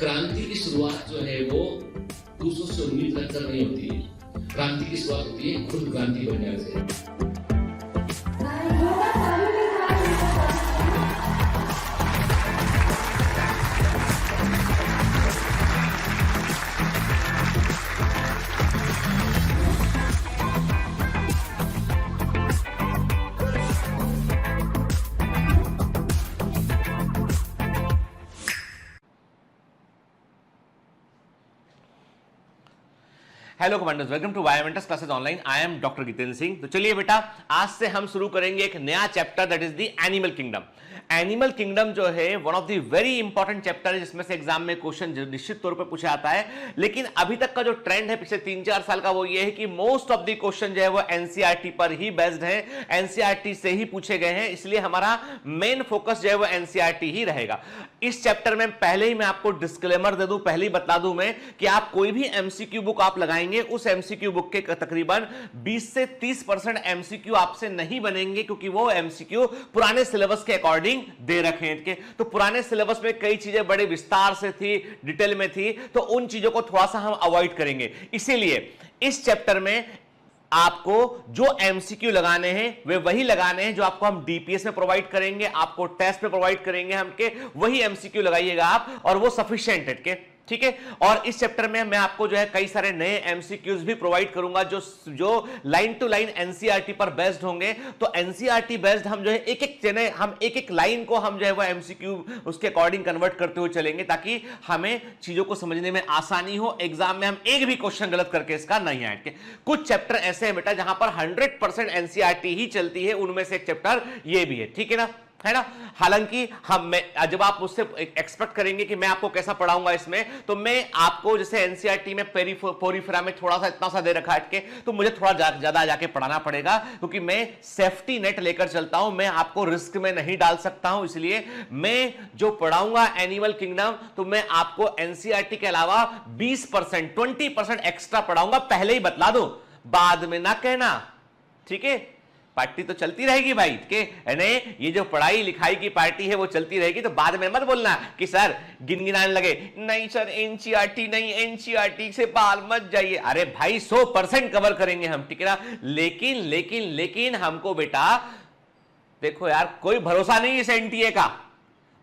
क्रांति की शुरुआत जो है वो दूसरों से उम्मीद रखकर नहीं होती है। क्रांति की शुरुआत होती है खुद क्रांति बनने से। Hello commanders, welcome to Biomentors classes online. I am doctor Jitendra Singh. तो चलिए बेटा, आज से हम शुरू करेंगे एक नया chapter, that is the animal kingdom. Animal kingdom जो है one of the very important chapter है, जिसमें से एग्जाम में क्वेश्चन निश्चित तौर पे पूछा आता है। लेकिन अभी तक का जो ट्रेंड है पिछले 3-4 साल का, वो ये है कि मोस्ट ऑफ द क्वेश्चन जो है वो एनसीईआरटी पर ही बेस्ड है, एनसीईआरटी से ही पूछे गए हैं। इसलिए हमारा मेन फोकस जो है वो एनसीईआरटी ही रहेगा। इस चैप्टर में पहले ही मैं आपको डिस्क्लेमर दे दूं, पहले ही बता दूं मैं कि आप कोई भी एमसीक्यू बुक आप लगाएंगे, उस एमसीक्यू बुक के तकरीबन 20 से 30% एमसीक्यू आपसे नहीं बनेंगे, क्योंकि वो एमसीक्यू पुराने सिलेबस के अकॉर्डिंग दे रखे हैं। तो पुराने सिलेबस में कई चीजें बड़े विस्तार से थी, डिटेल में थी, तो उन चीजों को थोड़ा सा हम अवॉइड करेंगे। इसीलिए इस चैप्टर में आपको जो एमसीक्यू लगाने हैं वे वही लगाने हैं जो आपको हम डीपीएस में प्रोवाइड करेंगे, आपको टेस्ट में प्रोवाइड करेंगे हम के, वही एमसीक्यू लगाइएगा आप, और वो सफिशिएंट है के, ठीक है। और इस चैप्टर में मैं आपको जो है कई सारे नए एमसीक्यूज भी प्रोवाइड करूंगा जो लाइन टू लाइन एनसीईआरटी पर बेस्ड होंगे। तो एनसीईआरटी बेस्ड हम जो है एक एक लाइन को हम जो है वो एमसीक्यू उसके अकॉर्डिंग कन्वर्ट करते हुए चलेंगे, ताकि हमें चीजों को समझने में आसानी हो, एग्जाम में हम एक भी क्वेश्चन गलत करके इसका नहीं आए। कुछ चैप्टर ऐसे हैं बेटा जहां पर 100% एनसीईआरटी ही चलती है, उनमें से एक चैप्टर ये भी है, ठीक है ना, है ना। हालांकि जब आप मुझसे एक्सपेक्ट करेंगे कि मैं आपको कैसा पढ़ाऊंगा इसमें, तो मैं आपको जैसे एनसीईआरटी में पेरिफेरा में थोड़ा सा इतना सा दे रखा है तो मुझे थोड़ा ज्यादा जाके पढ़ाना पड़ेगा, क्योंकि मैं सेफ्टी नेट लेकर चलता हूं, मैं आपको रिस्क में नहीं डाल सकता हूं। इसलिए मैं जो पढ़ाऊंगा एनिमल किंगडम, तो मैं आपको एनसीईआरटी के अलावा 20% 20% एक्स्ट्रा पढ़ाऊंगा। पहले ही बतला दो, बाद में ना कहना, ठीक है। पार्टी तो चलती रहेगी भाई के, नहीं ये जो पढ़ाई लिखाई की पार्टी है वो चलती रहेगी, तो बाद में मत बोलना कि सर गिनगिनाने लगे, नहीं सर एनसीईआरटी नहीं, एनसीईआरटी से बाहर मत जाइए। अरे भाई 100% कवर करेंगे हम, ठीक है ना। लेकिन लेकिन लेकिन हमको बेटा देखो यार, कोई भरोसा नहीं इस एनटीए का।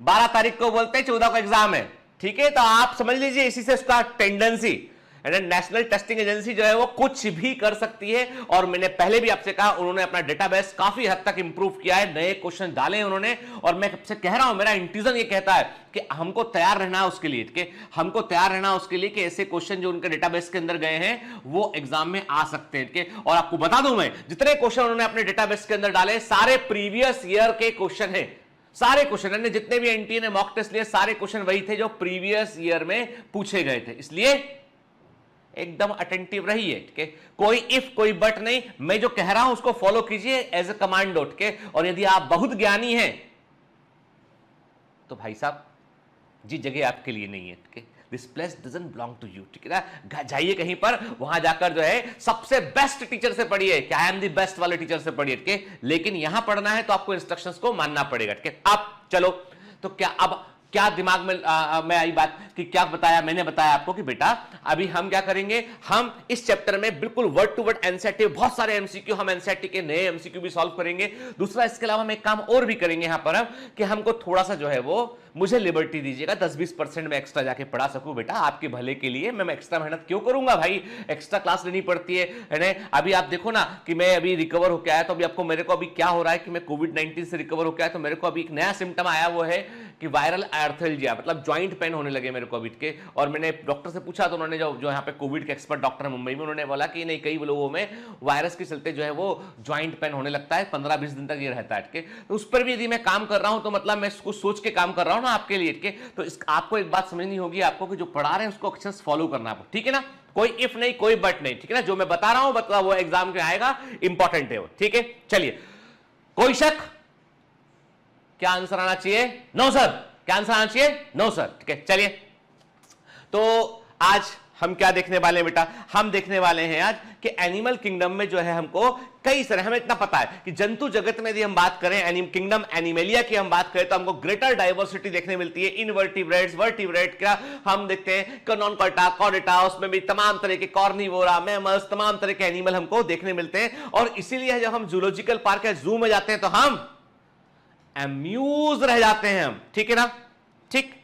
12 तारीख को बोलते हैं 14 को एग्जाम है, ठीक है। तो आप समझ लीजिए इसी से उसका टेंडेंसी, नेशनल टेस्टिंग एजेंसी जो है वो कुछ भी कर सकती है। और मैंने पहले भी आपसे कहा, उन्होंने अपना डेटाबेस काफी हद तक इंप्रूव किया है, नए क्वेश्चन डाले हैं उन्होंने। और मैं आपसे कह रहा हूं, मेरा इंट्यूजन ये कहता है कि हमको तैयार रहना है उसके लिए, कि हमको तैयार रहना उसके लिए कि ऐसे क्वेश्चन जो उनके डेटाबेस के अंदर गए हैं वो एग्जाम में आ सकते हैं। और आपको बता दूं मैं, जितने क्वेश्चन उन्होंने अपने डेटाबेस के अंदर डाले, सारे प्रीवियस ईयर के क्वेश्चन है। सारे क्वेश्चन जितने भी एनटीए ने मॉक टेस्ट लिए, सारे क्वेश्चन वही थे जो प्रीवियस ईयर में पूछे गए थे। इसलिए एकदम अटेंटिव रहिए, ठीक है। कोई इफ कोई बट नहीं, मैं जो कह रहा हूं उसको फॉलो कीजिए एज ए कमांड डॉट के। और यदि आप बहुत ज्ञानी हैं तो भाई साहब जी जगह आपके लिए नहीं है, ठीक है। This place doesn't belong to you, ठीक है ना। जाइए कहीं पर, वहां जाकर जो है सबसे बेस्ट टीचर से पढ़िए, क्या आई एम द बेस्ट वाले टीचर से पढ़िए, ठीक है। लेकिन यहां पढ़ना है तो आपको इंस्ट्रक्शंस को मानना पड़ेगा, ठीक है। अब चलो, तो क्या दिमाग में मैं आई बात कि क्या बताया, मैंने बताया आपको कि बेटा अभी हम क्या करेंगे, हम इस चैप्टर में बिल्कुल वर्ड टू वर्ड एनसीईआरटी, बहुत सारे एमसीक्यू, हम एनसीईआरटी के नए एमसीक्यू भी सॉल्व करेंगे। दूसरा, इसके अलावा हम एक काम और भी करेंगे यहां पर कि हमको थोड़ा सा जो है वो मुझे लिबर्टी दीजिएगा, 10-20% में एक्स्ट्रा जाके पढ़ा सकूं बेटा, आपके भले के लिए। मैं एक्स्ट्रा मेहनत क्यों करूंगा भाई, एक्स्ट्रा क्लास लेनी पड़ती है। अभी आप देखो ना कि मैं अभी रिकवर होकर आया, तो अभी आपको मेरे को अभी क्या हो रहा है कि मैं कोविड-19 से रिकवर होकर आया, तो मेरे को अभी एक नया सिम्टम आया, वो है कि वायरल आर्थल्जिया, मतलब ज्वाइंट पेन होने लगे मेरे को अभी के। और मैंने डॉक्टर से पूछा, तो उन्होंने जो यहाँ पे कोविड के एक्सपर्ट डॉक्टर है मुंबई में, उन्होंने बोला कि नहीं, कई लोगों में वायरस के चलते जो है वो ज्वाइंट पेन होने लगता है, 15-20 दिन तक ये रहता है। तो उस पर भी यदि मैं काम कर रहा हूं, तो मतलब मैं कुछ सोच के काम कर रहा हूं ना आपके लिए। तो आपको एक बात समझनी होगी, आपको कि जो पढ़ा रहे हैं उसको अच्छे से फॉलो करना है, ठीक है ना। कोई इफ नहीं, कोई बट नहीं, ठीक है ना। जो मैं बता रहा हूं मतलब वो एग्जाम में आएगा, इंपॉर्टेंट है वो, ठीक है। चलिए, कोई शक, क्या आंसर आना चाहिए? No sir. क्या आंसर आना चाहिए? नो सर, ठीक है। चलिए, तो आज हम क्या देखने वाले हैं बेटा, हम देखने वाले हैं आज कि एनिमल किंगडम में जो है हमको कई सारे, हमें इतना पता है कि जंतु जगत में यदि हम बात करें किंगडम एनिमेलिया की हम बात करें तो हमको ग्रेटर डाइवर्सिटी देखने मिलती है। इनवर्टिब्रेट्स, वर्टिब्रेट, क्या हम देखते हैं कॉर्निकॉर्टा, कॉर्डेटा, उसमें भी तमाम तरह के कॉर्निवोरा, मैमल्स, तमाम तरह के एनिमल हमको देखने मिलते हैं। और इसीलिए जब हम जूलॉजिकल पार्क या जू में जाते हैं तो हम अम्यूज रह जाते हैं हम, ठीक है ना। ठीक,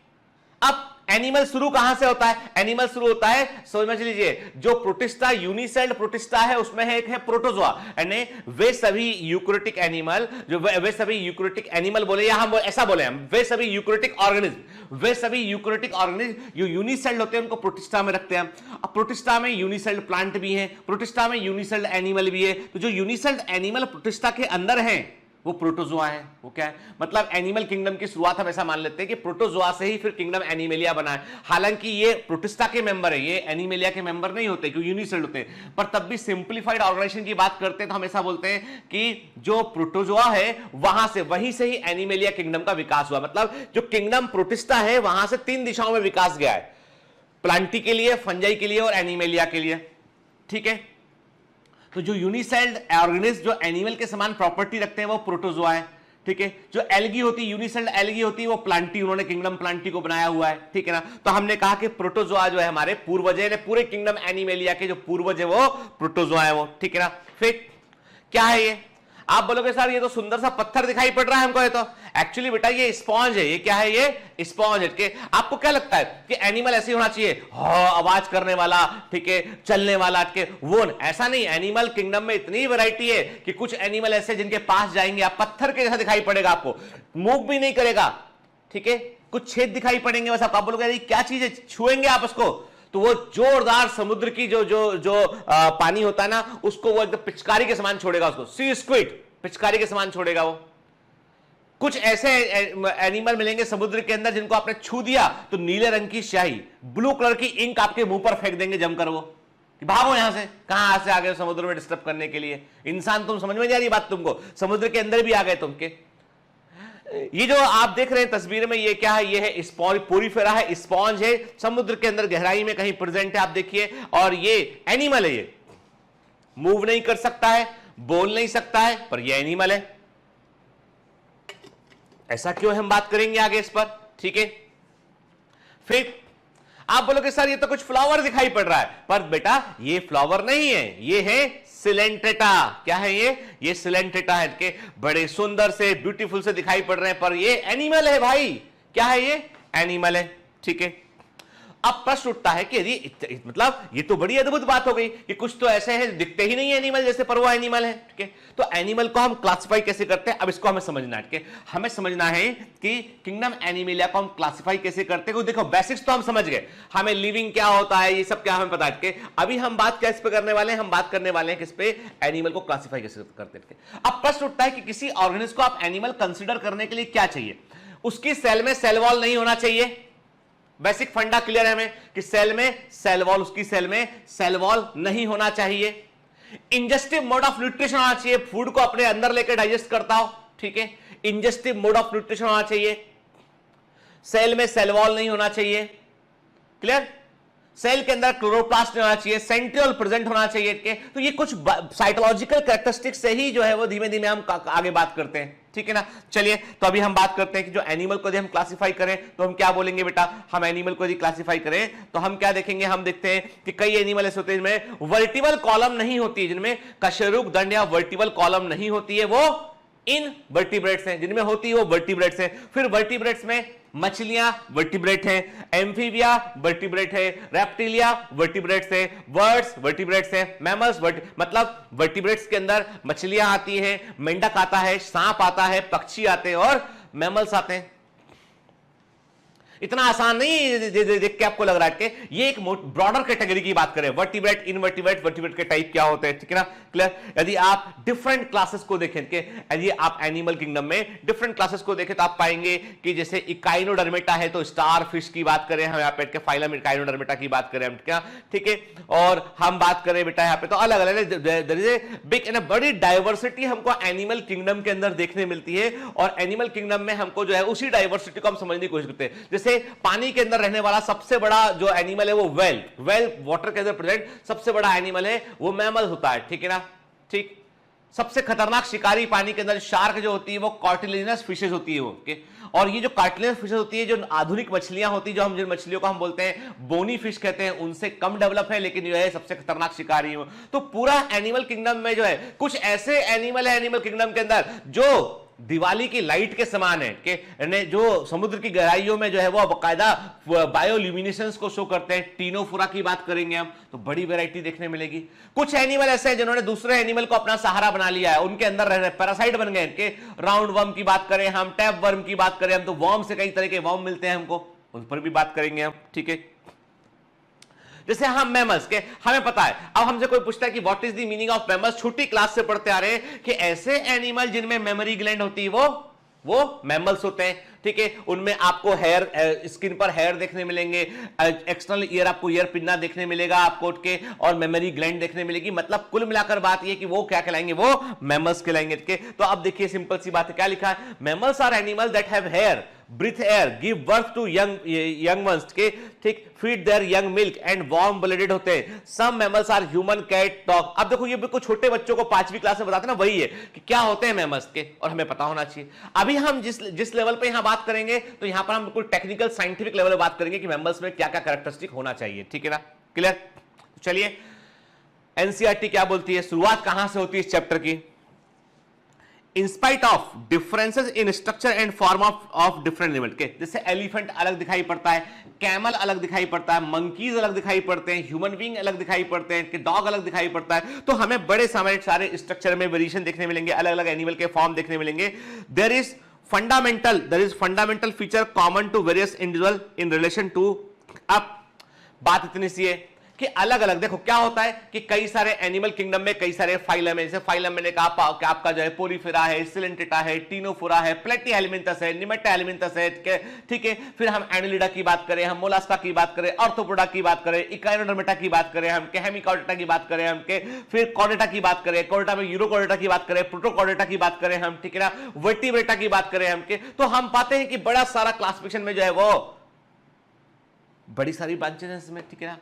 अब एनिमल शुरू कहां से होता है, एनिमल शुरू होता है, समझ लीजिए, जो प्रोटिस्टा, यूनिसेल्ड प्रोटिस्टा है उसमें है एक है प्रोटोजोआ, यानी वे सभी यूकैरियोटिक एनिमल, जो वे सभी यूकैरियोटिक एनिमल बोले या हम ऐसा बोले, हम वे सभी यूकैरियोटिक ऑर्गेनिज्म, वे सभी यूकैरियोटिक ऑर्गेनिज्म जो यूनिसेल्ड होते हैं उनको प्रोटिस्टा में रखते हैं। अब प्रोटिस्टा में यूनिसेल्ड प्लांट भी है, प्रोटिस्टा में यूनिसेल्ड एनिमल भी है, तो जो यूनिसेल्ड एनिमल प्रोटिस्टा के अंदर है वो प्रोटोजोआ है। वो क्या है, मतलब एनिमल किंगडम की शुरुआत हम ऐसा मान लेते हैं कि प्रोटोजोआ से ही फिर किंगडम एनिमेलिया बना है। हालांकि ये प्रोटिस्टा के मेंबर है, ये एनिमेलिया के मेंबर नहीं होते क्योंकि यूनिसेल्ड होते हैं, पर तब भी सिंप्लीफाइड ऑर्गेनाइजेशन की बात करते हैं तो हम ऐसा बोलते हैं कि जो प्रोटोजोआ है वहीं से ही एनिमेलिया किंगडम का विकास हुआ। मतलब जो किंगडम प्रोटिस्टा है वहां से 3 दिशाओं में विकास गया है, प्लांटी के लिए, फंजाई के लिए और एनिमेलिया के लिए, ठीक है। तो जो यूनिसेल्ड ऑर्गेनिज्म जो एनिमल के समान प्रॉपर्टी रखते हैं वो प्रोटोजोआ है, ठीक है। जो एल्गी होती है, यूनिसेल्ड एल्गी होती है, वो प्लांटी, उन्होंने किंगडम प्लांटी को बनाया हुआ है, ठीक है ना। तो हमने कहा कि प्रोटोजोआ जो है हमारे पूर्वज है, पूरे किंगडम एनिमेलिया के जो पूर्वज है वो प्रोटोजोआ है वो, ठीक है ना। फिर क्या है ये, आप बोलोगे सर ये तो सुंदर सा पत्थर दिखाई पड़ रहा है हमको, ये तो एक्चुअली बेटा ये स्पॉन्ज है। ये क्या है, ये स्पॉन्ज है। कि आपको क्या लगता है कि एनिमल ऐसे होना चाहिए, आवाज करने वाला, ठीक है, चलने वाला, के वो ऐसा नहीं। एनिमल किंगडम में इतनी वैरायटी है कि कुछ एनिमल ऐसे जिनके पास जाएंगे आप पत्थर के जैसा दिखाई पड़ेगा, आपको मूव भी नहीं करेगा, ठीक है, कुछ छेद दिखाई पड़ेंगे बस। आप बोलोगे क्या चीज है, छुएंगे आप उसको तो वो जोरदार समुद्र की जो पानी होता है ना उसको वो एकदम पिचकारी के समान छोड़ेगा, उसको सी स्क्विड पिचकारी के समान छोड़ेगा वो। कुछ ऐसे एनिमल मिलेंगे समुद्र के अंदर जिनको आपने छू दिया तो नीले रंग की स्याही, ब्लू कलर की इंक आपके मुंह पर फेंक देंगे जमकर, वो कि भागो यहां से, कहां से आ गए समुद्र में डिस्टर्ब करने के लिए। इंसान, तुम समझ में नहीं आ रही बात तुमको, समुद्र के अंदर भी आ गए तुमके। ये जो आप देख रहे हैं तस्वीर में, ये क्या है, ये है स्पॉन्ज, पोरीफेरा है, स्पॉन्ज है, समुद्र के अंदर गहराई में कहीं प्रेजेंट है, आप देखिए। और ये एनिमल है, ये मूव नहीं कर सकता है, बोल नहीं सकता है, पर ये एनिमल है। ऐसा क्यों, हम बात करेंगे आगे इस पर, ठीक है। फिर आप बोलोगे सर ये तो कुछ फ्लावर दिखाई पड़ रहा है, पर बेटा ये फ्लावर नहीं है, ये है सिलेंट्रेटा। क्या है ये सिलेंट्रेटा है, के बड़े सुंदर से ब्यूटीफुल से दिखाई पड़ रहे हैं, पर ये एनिमल है भाई। क्या है ये, एनिमल है, ठीक है। अब प्रश्न उठता है कि यदि मतलब ये तो बड़ी अद्भुत बात हो गई कि कुछ तो ऐसे हैं दिखते ही नहीं है एनिमल जैसे, पर वो एनिमल है, ठीक है। तो एनिमल को हम क्लासिफाई कैसे करते हैं, अब इसको हमें समझना है, ठीक है। हमें समझना है कि किंगडम एनिमेलिया को हम क्लासिफाई कैसे करते हैं। देखो बेसिक्स तो हम समझ गए, हमें लिविंग क्या होता है ये सब क्या हमें पता है। अभी हम बात किस पे करने वाले हैं, हम बात करने वाले हैं किस पे, एनिमल को क्लासिफाई कैसे करते हैं। अब प्रश्न उठता है कि किसी ऑर्गेनिज्म को आप एनिमल कंसिडर करने के लिए क्या चाहिए, उसकी सेल में सेल वॉल नहीं होना चाहिए। बेसिक फंडा क्लियर है हमें कि सेल में सेल वॉल, उसकी सेल में सेल वॉल नहीं होना चाहिए। इंजेस्टिव मोड ऑफ न्यूट्रिशन होना चाहिए, फूड को अपने अंदर लेकर डाइजेस्ट करता हो, ठीक है। इंजेस्टिव मोड ऑफ न्यूट्रिशन होना चाहिए, सेल में सेल वॉल नहीं होना चाहिए, क्लियर। सेल के अंदर क्लोरोप्लास्ट होना चाहिए, सेंट्रियोल प्रेजेंट होना चाहिए, तो ये कुछ साइकोलॉजिकल कैरेक्टरिस्टिक्स से ही जो है वो धीमे धीमे हम आगे बात करते हैं, ठीक है ना। चलिए तो अभी हम बात करते हैं कि जो एनिमल को यदि हम क्लासिफाई करें तो हम क्या बोलेंगे बेटा। हम एनिमल को यदि क्लासिफाई करें तो हम क्या देखेंगे, हम देखते हैं कि कई एनिमल ऐसे होते हैं जिनमें वर्टिबल कॉलम नहीं होती है, जिनमें कशेरुकदंड या वर्टिबल कॉलम नहीं होती है, वो इन वर्टिब्रेट्स हैं। जिनमें होती है वो वर्टिब्रेट्स हैं। फिर वर्टिब्रेट्स में मछलियां वर्टिब्रेट हैं, एम्फीबिया वर्टिब्रेट है, रेप्टिलिया वर्टिब्रेट्स है, बर्ड्स वर्टिब्रेट्स है, मैमल्स मतलब वर्टिब्रेट्स के अंदर मछलियां आती हैं, मेंढक आता है, सांप आता है, पक्षी आते हैं और मैमल्स आते हैं। इतना आसान नहीं देख के आपको लग रहा है कि ये एक ब्रॉडर कैटेगरी की बात करें, वर्टिब्रेट, इनवर्टिब्रेट, वर्टिब्रेट के टाइप क्या होते हैं, ठीक है ना, क्लियर। यदि आप डिफरेंट क्लासेस को देखें कि यदि आप एनिमल किंगडम में डिफरेंट क्लासेस को देखें तो आप पाएंगे कि जैसे इकाइनोडर्मेटा है तो स्टार फिश की बात करें हम यहाँ पे, फाइलम इकाइनोडर्मेटा की बात करें हम, क्या, ठीक है। और हम बात करें बेटा यहाँ पे तो अलग अलग बिग एंड बड़ी डाइवर्सिटी हमको एनिमल किंगडम के अंदर देखने मिलती है। और एनिमल किंगडम में हमको जो है उसी डाइवर्सिटी को हम समझने की कोशिश करते हैं। जैसे जैसे पानी के अंदर रहने वाला सबसे बड़ा जो एनिमल है वो वेल वाटर के अंदर प्रेजेंट सबसे बड़ा एनिमल है वो मैमल होता है, ठीक है ना। ठीक, सबसे खतरनाक शिकारी पानी के अंदर शार्क जो होती है वो कार्टिलेजिनस फिशेज होती है वो, ओके। और ये जो कार्टिलेजिनस फिशेज होती है, जो आधुनिक मछलियां होती है, जो हम जिन मछलियों को हम बोलते हैं बोनी फिश कहते हैं, उनसे कम डेवलप है, लेकिन जो है सबसे खतरनाक शिकारी है। तो पूरा एनिमल किंगडम में जो है कुछ ऐसे एनिमल है एनिमल किंगडम के अंदर जो दिवाली की लाइट के समान है, कि जो समुद्र की गहराइयों में जो है वो बाकायदा बायोल्यूमिनेसेंस को शो करते हैं। टीनोफोरा की बात करेंगे हम तो बड़ी वैरायटी देखने मिलेगी। कुछ एनिमल ऐसे हैं जिन्होंने दूसरे एनिमल को अपना सहारा बना लिया है, उनके अंदर रह रहे पैरासाइट बन गए कि राउंड वर्म की बात करें हम, टैप वर्म की बात करें हम, तो वर्म से कई तरह के वर्म मिलते हैं हमको, उन पर भी बात करेंगे हम, ठीक है। जैसे हम मैमल्स के हमें पता है, अब हमसे कोई पूछता है कि what is the meaning of mammals, छोटी क्लास से पढ़ते आ रहे हैं कि ऐसे एनिमल जिनमें मेमोरी ग्लैंड होती है वो मैमल्स होते हैं, ठीक है। उनमें आपको हेयर, स्किन पर हेयर देखने मिलेंगे, एक्सटर्नल ईयर, आपको ईयर पिन्ना देखने मिलेगा आपको के, और मेमोरी ग्लैंड देखने मिलेगी। मतलब कुल मिलाकर बात ये कि वो क्या कहलाएंगे, वो मैमल्स कहलाएंगे, ठीक है। तो अब देखिए सिंपल सी बात है, क्या लिखा है, mammals are animal that have hair, breathe air, give birth to young ones के, ठीक, feed their young milk and warm blooded होते हैं। Some mammals are human, cat, dog. अब देखो ये बिल्कुल छोटे बच्चों को 5वीं क्लास में बताते ना, वही है कि क्या होते हैं मैमल्स के, और हमें पता होना चाहिए। अभी हम जिस लेवल पे यहां बात करेंगे, तो यहां पर हम बिल्कुल टेक्निकल साइंटिफिक लेवल पे बात करेंगे कि मैमल्स में क्या क्या कैरेक्टरिस्टिक होना चाहिए, ठीक है ना, क्लियर। चलिए एनसीईआरटी क्या बोलती है, शुरुआत कहां से होती है इस चैप्टर की। In spite of differences in structure and form of different animals के, जैसे एलिफेंट अलग दिखाई पड़ता है, कैमल अलग दिखाई पड़ता है, मंकीज अलग दिखाई पड़ते हैं, ह्यूमन बीइंग अलग दिखाई पड़ते हैं, कि डॉग अलग दिखाई पड़ता है, तो हमें बड़े सारे स्ट्रक्चर में वेरिएशन देखने मिलेंगे, अलग अलग एनिमल के फॉर्म देखने मिलेंगे। There is fundamental feature common to various individual in relation to. अब बात इतनी सी है कि अलग अलग देखो क्या होता है कि कई सारे एनिमल किंगडम में कई सारे फाइलम है। जैसे फाइलम मैंने कहा कि आपका जो है पोरीफेरा है, सिलेंटेटा है, टीनोफोरा है, प्लेटीहेलमिंथस है, निमेटाहेलमिंथस है, ठीक है। फिर हम एनालिडा की बात करें, हम मोलास्का की बात करें, ऑर्थोपोडा की बात करें, इकाइनोडर्मेटा की बात करें हम, हेमिकॉर्डेटा की बात करें हम, फिर कॉर्डेटा की बात करें, कॉर्डेटा में यूरोकॉर्डेटा की बात करें, प्रोटोकॉर्डेटा की बात करें हम, ठीक है ना, वर्टिब्रेटा की बात करें हम, तो हम पाते हैं कि बड़ा सारा क्लासिफिकेशन में जो है वो बड़ी सारी ब्रांचेस हैं इसमें, ठीक है ना।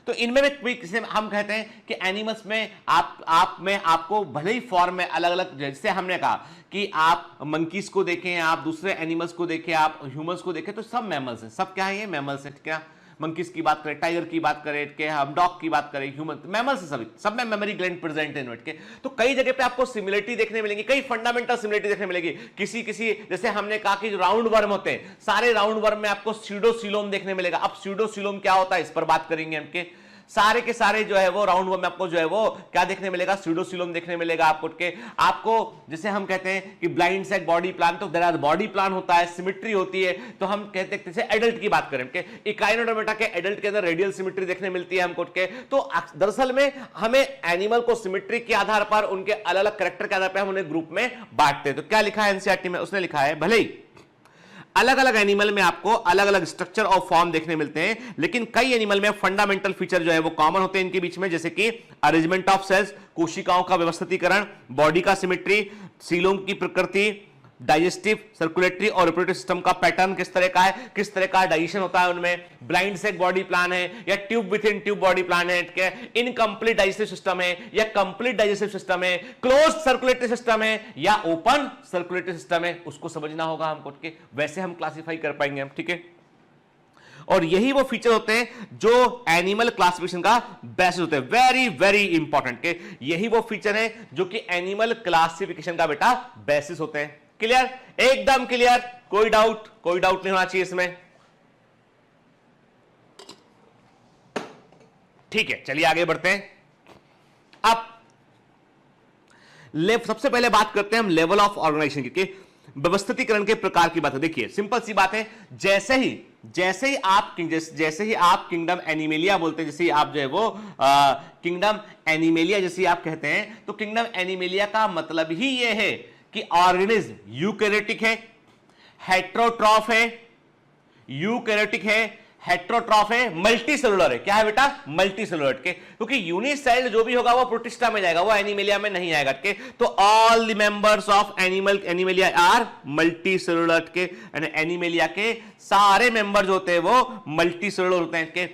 तो इनमें भी हम कहते हैं कि एनिमल्स में आपको भले ही फॉर्म में अलग अलग, जैसे हमने कहा कि आप मंकीज को देखें, आप दूसरे एनिमल्स को देखें, आप ह्यूमंस को देखें, तो सब मैमल्स हैं, सब क्या है, ये मैमल्स हैं, ठीक है। मंकीज की बात करें, टाइगर की बात करें, के हम डॉग की बात करें, ह्यूमन, मैमल्स है, सभी सब में मेमोरी ग्लैंड प्रेजेंट है इनमें के। तो कई जगह पे आपको सिमिलरिटी देखने मिलेंगी, कई फंडामेंटल सिमिलरिटी देखने मिलेगी। किसी जैसे हमने कहा कि राउंड वर्म होते हैं, सारे राउंड वर्म में आपको स्यूडोसिलोम देखने मिलेगा। अब स्यूडोसिलोम क्या होता है इस पर बात करेंगे हमके। सारे के सारे जो है वो राउंड वर्म में आपको जो है वो क्या देखने मिलेगा, स्यूडोसिलोम देखने मिलेगा आपको जैसे हम कहते हैं कि ब्लाइंड सेक बॉडी प्लान, तो देयर आर बॉडी प्लान होता है, सिमेट्री होती है। तो हम कहते हैं जैसे एडल्ट की बात करें, इकाइनोडर्मेटा के एडल्ट के अंदर रेडियल सिमेट्री देखने मिलती है हमको के। तो दरअसल में हमें एनिमल को सिमेट्री के आधार पर, उनके अलग अलग कैरेक्टर के आधार पर हम उन्हें ग्रुप में बांटते हैं। तो क्या लिखा है एनसीईआरटी में, उसने लिखा है भले ही अलग अलग एनिमल में आपको अलग अलग स्ट्रक्चर और फॉर्म देखने मिलते हैं, लेकिन कई एनिमल में फंडामेंटल फीचर जो है वो कॉमन होते हैं इनके बीच में, जैसे कि अरेंजमेंट ऑफ सेल्स, कोशिकाओं का व्यवस्थितीकरण, बॉडी का सिमेट्री, सीलोम की प्रकृति, डाइजेस्टिव, सर्कुलेटरी और रिप्रोडक्टिव सिस्टम का पैटर्न किस तरह का है, किस तरह का डाइजेशन होता है उनमें, ब्लाइंड सेक बॉडी प्लान है या tube with in tube body plan है, इनकम्प्लीट डाइजेस्टिव सिस्टम है या कंप्लीट डाइजेस्टिव सिस्टम है, क्लोज सर्कुलेटरी सिस्टम है या ओपन सर्कुलेटरी सिस्टम है, उसको समझना होगा हमको के, वैसे हम क्लासिफाई कर पाएंगे हम, ठीक है। और यही वो फीचर होते हैं जो एनिमल क्लासिफिकेशन का बेसिस होते हैं, वेरी वेरी इंपॉर्टेंट के, यही वो फीचर है जो कि एनिमल क्लासिफिकेशन का बेटा बेसिस होते हैं। क्लियर, एकदम क्लियर, कोई डाउट नहीं होना चाहिए इसमें, ठीक है। चलिए आगे बढ़ते हैं। अब सबसे पहले बात करते हैं हम लेवल ऑफ ऑर्गेनाइजेशन की, व्यवस्थितीकरण के प्रकार की बात है। देखिए सिंपल सी बात है, जैसे ही आप किंगडम एनिमेलिया बोलते हैं, जैसे ही आप जो है वो किंगडम एनिमेलिया जैसे आप कहते हैं, तो किंगडम एनिमेलिया का मतलब ही ये है कि ऑर्गेनिज्म यूकैरियोटिक है, हेटेरोट्रॉफ है, यूकैरियोटिक है, हेट्रोट्रॉफ है, मल्टी सेलुलर है। क्या है बेटा? मल्टी सेलुलर के, क्योंकि यूनिसेल्ड जो भी होगा वो प्रोटिस्टा में जाएगा, वो एनिमेलिया में नहीं आएगा के। तो all the members of Animalia are multi cellular के, एनिमेलिया के सारे मेंबर्स होते हैं वो मल्टी सेलुलर होते हैं के।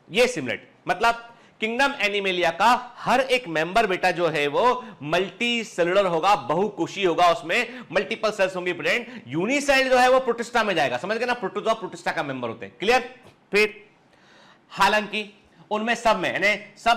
ये सिमिलर मतलब किंगडम एनिमेलिया का हर एक मेंबर बेटा जो है वो मल्टी सेलुलर होगा, बहुकोषीय होगा, उसमें मल्टीपल सेल्स होंगी प्रेजेंट। यूनिसेल जो है वो प्रोटिस्टा में जाएगा, समझ गए ना, प्रोटोजोआ प्रोटिस्टा का मेंबर होते हैं। क्लियर? फिर हालांकि उनमें सब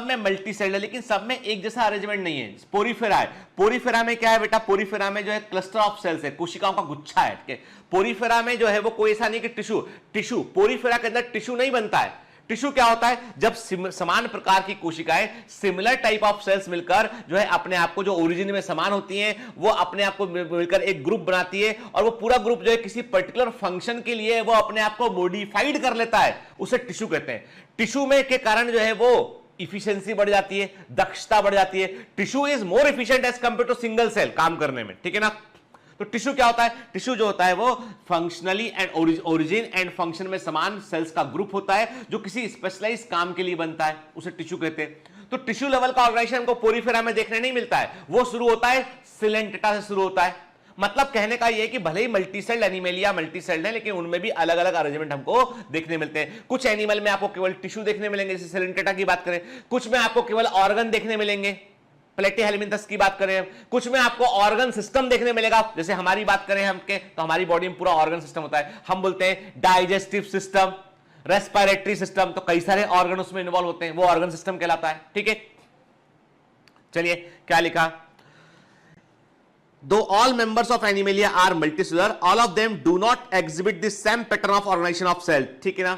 में मल्टी सेल है, लेकिन सब में एक जैसा अरेंजमेंट नहीं है। पोरीफेरा है, पोरीफेरा में क्या है बेटा? पोरीफेरा में जो है क्लस्टर ऑफ सेल्स है, कोशिकाओं का गुच्छा है। पोरीफेरा में जो है वो कोई ऐसा नहीं कि टिश्यू पोरीफेरा के अंदर टिश्यू नहीं बनता है। टिश्यू क्या होता है? जब समान प्रकार की कोशिकाएं सिमिलर टाइप ऑफ सेल्स मिलकर जो है अपने आप को, जो ओरिजिन में समान होती हैं, वो अपने आप को मिलकर एक ग्रुप बनाती है, और वो पूरा ग्रुप जो है किसी पर्टिकुलर फंक्शन के लिए वो अपने आप को मॉडिफाइड कर लेता है, उसे टिश्यू कहते हैं। टिश्यू में के कारण जो है वो इफिशिएंसी बढ़ जाती है, दक्षता बढ़ जाती है। Tissue is more efficient as compare to single cell काम करने में, ठीक है ना। तो टिश्यू क्या होता है? टिश्यू जो होता है वो functionally and origin and function में समान सेल्स का ग्रुप होता है, जो किसी स्पेशलाइज्ड काम के लिए बनता है, उसे टिश्यू कहते हैं। तो टिश्यू लेवल का ऑर्गेनाइजेशन हमको पोरीफेरा में देखने नहीं मिलता है, वो शुरू होता है सिलेंटेटा से शुरू होता है। मतलब कहने का ये कि भले ही मल्टीसेल्ड एनिमेलिया मल्टीसेल्ड है, लेकिन उनमें भी अलग अलग अरेंजमेंट हमको देखने मिलते हैं। कुछ एनिमल में आपको केवल टिश्यू देखने मिलेंगे, जैसे सिलेंटेटा की बात करें, कुछ में आपको केवल ऑर्गन देखने मिलेंगे, प्लेटीहेलमिन्थस की बात करें, कुछ में आपको ऑर्गन सिस्टम देखने मिलेगा। जैसे हमारी बात करें हमके, तो हमारी बॉडी में पूरा ऑर्गन सिस्टम होता है, हम बोलते हैं डाइजेस्टिव सिस्टम, रेस्पिरेटरी सिस्टम, तो कई सारे ऑर्गन उसमें इन्वॉल्व होते हैं, वो ऑर्गन सिस्टम कहलाता है, ठीक है। चलिए क्या लिखा? Though all members of Animalia are multicellular, all of them do not exhibit the same pattern of organization of cell, ठीक है ना।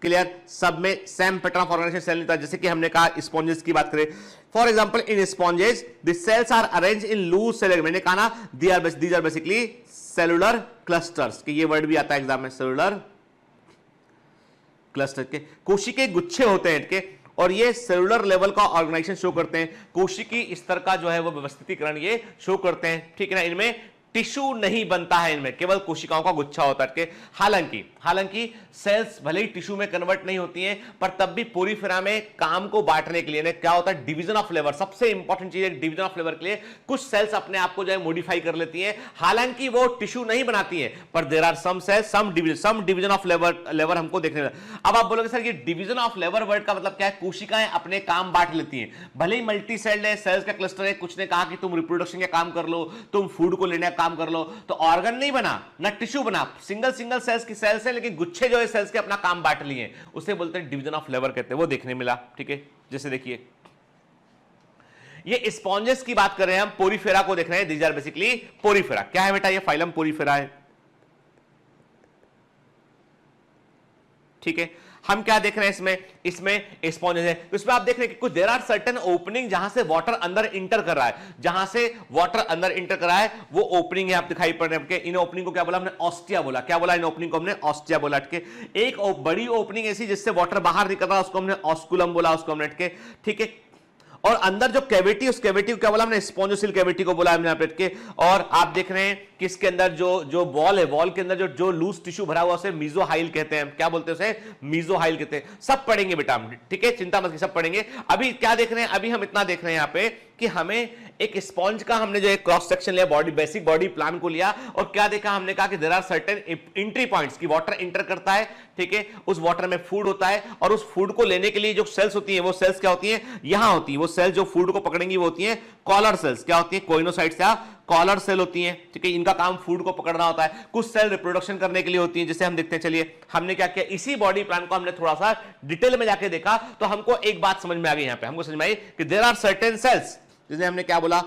क्लियर? सब में same pattern of organisation cell नहीं था। जैसे कि हमने कहा स्पॉन्जेस की बात करें, for example in sponges the cells are arrange in loose cell, मैंने कहा ना these are basically cellular clusters, कि ये वर्ड भी आता है एग्जाम में, सेलुलर क्लस्टर के कोशिकीय गुच्छे होते हैं इनके, और ये सेलुलर लेवल का ऑर्गेनाइजेशन शो करते हैं, कोशिकीय स्तर का जो है वो व्यवस्थितीकरण ये शो करते हैं, ठीक है ना। इनमें टिश्यू नहीं बनता है, इनमें केवल कोशिकाओं का गुच्छा होता है। हालांकि सेल्स भले ही टिश्यू में कन्वर्ट नहीं होती हैं, पर तब भी पोरीफेरा में काम को बांटने के लिए क्या होता है? डिवीजन ऑफ लेबर, सबसे इंपॉर्टेंट चीज है डिवीजन ऑफ लेबर के लिए कुछ सेल्स अपने आप को जो है मॉडिफाई कर लेती हैं। हालांकि वो टिश्यू नहीं बनाती हैं, पर there are some cells, some division of labour हमको देखने मिला। अब आप बोलोगे सर ये डिवीजन ऑफ लेबर वर्ड का मतलब क्या है? कोशिकाएं अपने काम बांट लेती हैं, भले ही मल्टी सेल्ड है, सेल्स का क्लस्टर है, कुछ ने कहा कि तुम रिप्रोडक्शन का काम कर लो, तुम फूड को लेने का काम कर लो, तो ऑर्गन नहीं बना ना टिश्यू बना, सिंगल सेल्स की सेल्स है, लेकिन गुच्छे जो है सेल्स के अपना काम बांट लिए, उसे बोलते हैं डिवीजन ऑफ लेबर कहते हैं, वो देखने मिला, ठीक है। जैसे देखिए ये स्पॉन्जेस की बात कर रहे हैं हम, पोरीफेरा को देख रहे हैं, दीज आर बेसिकली पोरीफेरा। क्या है बेटा? ये फाइलम पोरीफेरा है, ठीक है। हम क्या देख रहे हैं इसमें स्पॉन्जेस है, तो इसमें आप देख रहे हैं कि कुछ देयर आर सर्टेन ओपनिंग जहां से वाटर अंदर इंटर कर रहा है, वो ओपनिंग है आप दिखाई पड़ रहे हैं। इन ओपनिंग को क्या बोला हमने? ऑस्टिया बोला। क्या बोला? इन ओपनिंग को हमने ऑस्टिया बोला। एक बड़ी ओपनिंग ऐसी जिससे वाटर बाहर निकल रहा है, उसको हमने ऑस्कुलम बोला, उसको हमने, ठीक है। और अंदर जो कैविटी, उस कैविटी को क्या बोला हमने? स्पॉन्जोसिल कैविटी को बोला हमने यहाँ पे। और आप देख रहे हैं कि इसके अंदर जो वॉल है, वॉल के अंदर जो लूज टिश्यू भरा हुआ उसे मीजोहाइल कहते हैं। क्या बोलते हैं उसे? मीजोहाइल कहते हैं। सब पढ़ेंगे बेटा हम, ठीक है, चिंता मत, सब पढ़ेंगे। अभी क्या देख रहे हैं? अभी हम इतना देख रहे हैं यहाँ पे कि हमें एक स्पॉन्ज का हमने जो एक क्रॉस सेक्शन लिया, बॉडी बेसिक बॉडी प्लान को लिया, और क्या देखा हमने? कहा कि there are certain entry points की वाटर इंटर करता है, ठीक है, उस वाटर में फूड होता है, और उस फूड को लेने के लिए जो सेल्स होती हैं, वो सेल्स क्या होती हैं? यहां होती है वो सेल्स जो फूड को पकड़ेंगी, वो होती हैं कॉलर सेल्स। क्या होती है? कोइनोसाइट्स या कॉलर सेल होती हैं, ठीक है। इनका काम फूड को पकड़ना होता है। कुछ सेल रिप्रोडक्शन करने के लिए होती हैं, जैसे हम देखते हैं। चलिए हमने क्या किया, इसी बॉडी प्लान को हमने थोड़ा सा डिटेल में जाके देखा, तो हमको एक बात समझ में आ गई। यहां पे हमको समझ में आई कि देयर आर सर्टेन सेल्स, जिसे हमने क्या बोला?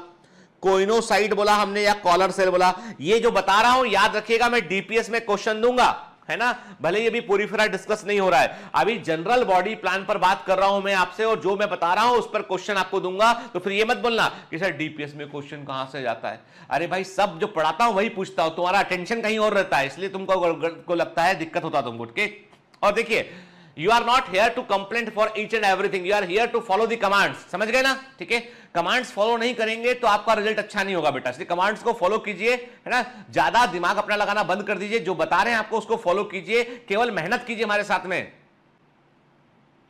कोइनोसाइट बोला हमने, या कॉलर सेल बोला। ये जो बता रहा हूं याद रखिएगा, मैं डीपीएस में क्वेश्चन दूंगा, है ना। भले ये भी पोरीफेरा डिस्कस नहीं हो रहा है, अभी जनरल बॉडी प्लान पर बात कर रहा हूं मैं आपसे, और जो मैं बता रहा हूं उस पर क्वेश्चन आपको दूंगा। तो फिर ये मत बोलना कि सर डीपीएस में क्वेश्चन कहां से जाता है। अरे भाई, सब जो पढ़ाता हूं वही पूछता हूं, तुम्हारा अटेंशन कहीं और रहता है, इसलिए तुमको लगता है दिक्कत होता तुमको, ठीक। और देखिए, you are not here to complaint for each and everything, you are here to follow the commands, समझ गए ना, ठीक है। कमांड्स फॉलो नहीं करेंगे तो आपका रिजल्ट अच्छा नहीं होगा बेटा, इसलिए कमांड्स को फॉलो कीजिए, है ना। ज्यादा दिमाग अपना लगाना बंद कर दीजिए, जो बता रहे हैं आपको उसको फॉलो कीजिए, केवल मेहनत कीजिए हमारे साथ में,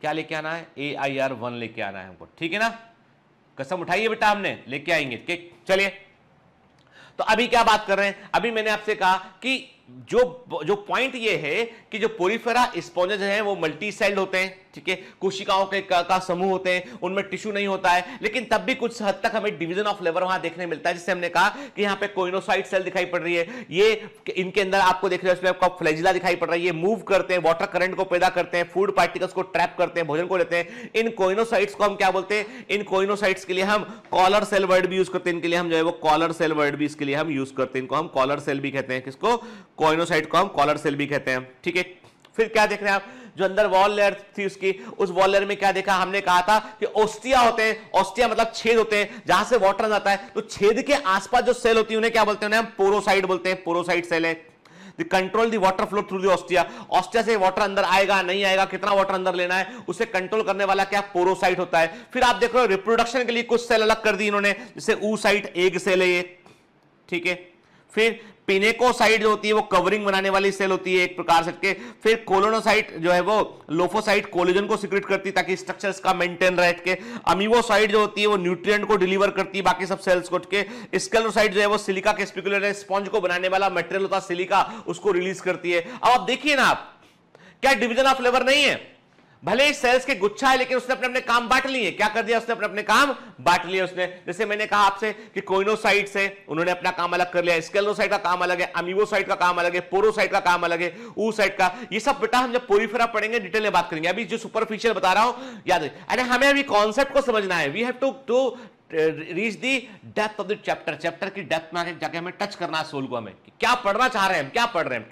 क्या लेके आना है, AIR1 लेके आना है हमको, ठीक है ना, कसम उठाइए बेटा, हमने लेके आएंगे, ठीक। चलिए, तो अभी क्या बात कर रहे हैं, अभी मैंने आपसे कहा कि जो पॉइंट ये है कि जो पोरीफेरा स्पॉन्जेस हैं वो मल्टी सेल्ड होते हैं, ठीक है, कोशिकाओं के का समूह होते हैं, उनमें टिश्यू नहीं होता है, लेकिन तब भी कुछ हद तक हमें डिवीजन ऑफ लेबर वहां देखने मिलता है। जिससे हमने कहा कि यहाँ पे कोइनोसाइट सेल दिखाई पड़ रही है, ये इनके अंदर आपको देख रहे हो, इसमें आपको फ्लैजिला दिखाई पड़ रहा है, ये मूव करते हैं, वाटर करंट को पैदा करते हैं, फूड पार्टिकल्स को ट्रैप करते हैं, भोजन को लेते हैं। इन कोइनोसाइट्स को हम क्या बोलते हैं, इन कोइनोसाइट्स के लिए हम कॉलर सेल वर्ड भी यूज करते हैं, इनके लिए हम जो है वो कॉलर सेल वर्ड भी इसके लिए हम यूज करते हैं, इनको हम कॉलर सेल भी कहते हैं, किसको, कोइनोसाइट को हम कॉलर सेल भी कहते हैं, ठीक है। फिर क्या देख रहे हैं आप, जो अंदर वॉल लेयर थी उसकी, उस वॉल लेयर में क्या देखा, हमने कहा था कि ओस्टिया होते हैं, ओस्टिया मतलब छेद होते हैं जहां से वाटर जाता है, तो छेद के आसपास जो सेल होती है उन्हें क्या बोलते हैं, उन्हें हम पोरोसाइट बोलते हैं, पोरोसाइट सेल है। Control the water flow through the ostia, ostia से वाटर अंदर आएगा नहीं आएगा, कितना वाटर अंदर लेना है, उसे कंट्रोल करने वाला क्या, पोरोसाइट होता है। फिर आप देख रहे हो रिप्रोडक्शन के लिए कुछ सेल अलग कर दी इन्होंने, जैसे oocyte एग सेल है ये, ठीक है। फिर पिनेकोसाइट जो होती है वो कवरिंग बनाने वाली सेल होती है एक प्रकार से के। फिर कोलोनोसाइट जो है वो लोफोसाइट कोलेजन को सिक्रेट करती है ताकि स्ट्रक्चर इसका मेंटेन रहे के। अमीबोसाइट जो होती है वो न्यूट्रिएंट को डिलीवर करती है बाकी सब सेल्स को के। स्केलोसाइट जो है वो सिलिका के स्पिकुलर स्पॉन्ज को बनाने वाला मटेरियल होता है सिलिका, उसको रिलीज करती है। अब आप देखिए ना, आप क्या डिवीजन ऑफ लेबर नहीं है, भले ही सेल्स के गुच्छा है लेकिन उसने अपने अपने काम बांट लिए। क्या कर दिया उसने, अपने अपने काम बांट लिए उसने। जैसे मैंने कहा आपसे कि कोइनोसाइट से उन्होंने अपना काम अलग कर लिया, स्केलोसाइट का काम अलग है, अमीबोसाइट का काम अलग है, पोरोसाइट का काम अलग है, oocyte का। ये सब बेटा हम जब पोरीफेरा पढ़ेंगे डिटेल में बात करेंगे। अभी जो सुपरफिशियल बता रहा हूं याद है, अरे हमें अभी कॉन्सेप्ट को समझना है। We have to reach the depth of the chapter, chapter की डेप्थ में आके जाके हमें टच करना है सोल को, हमें क्या पढ़ना चाह रहे हैं हम, क्या पढ़ रहे हैं।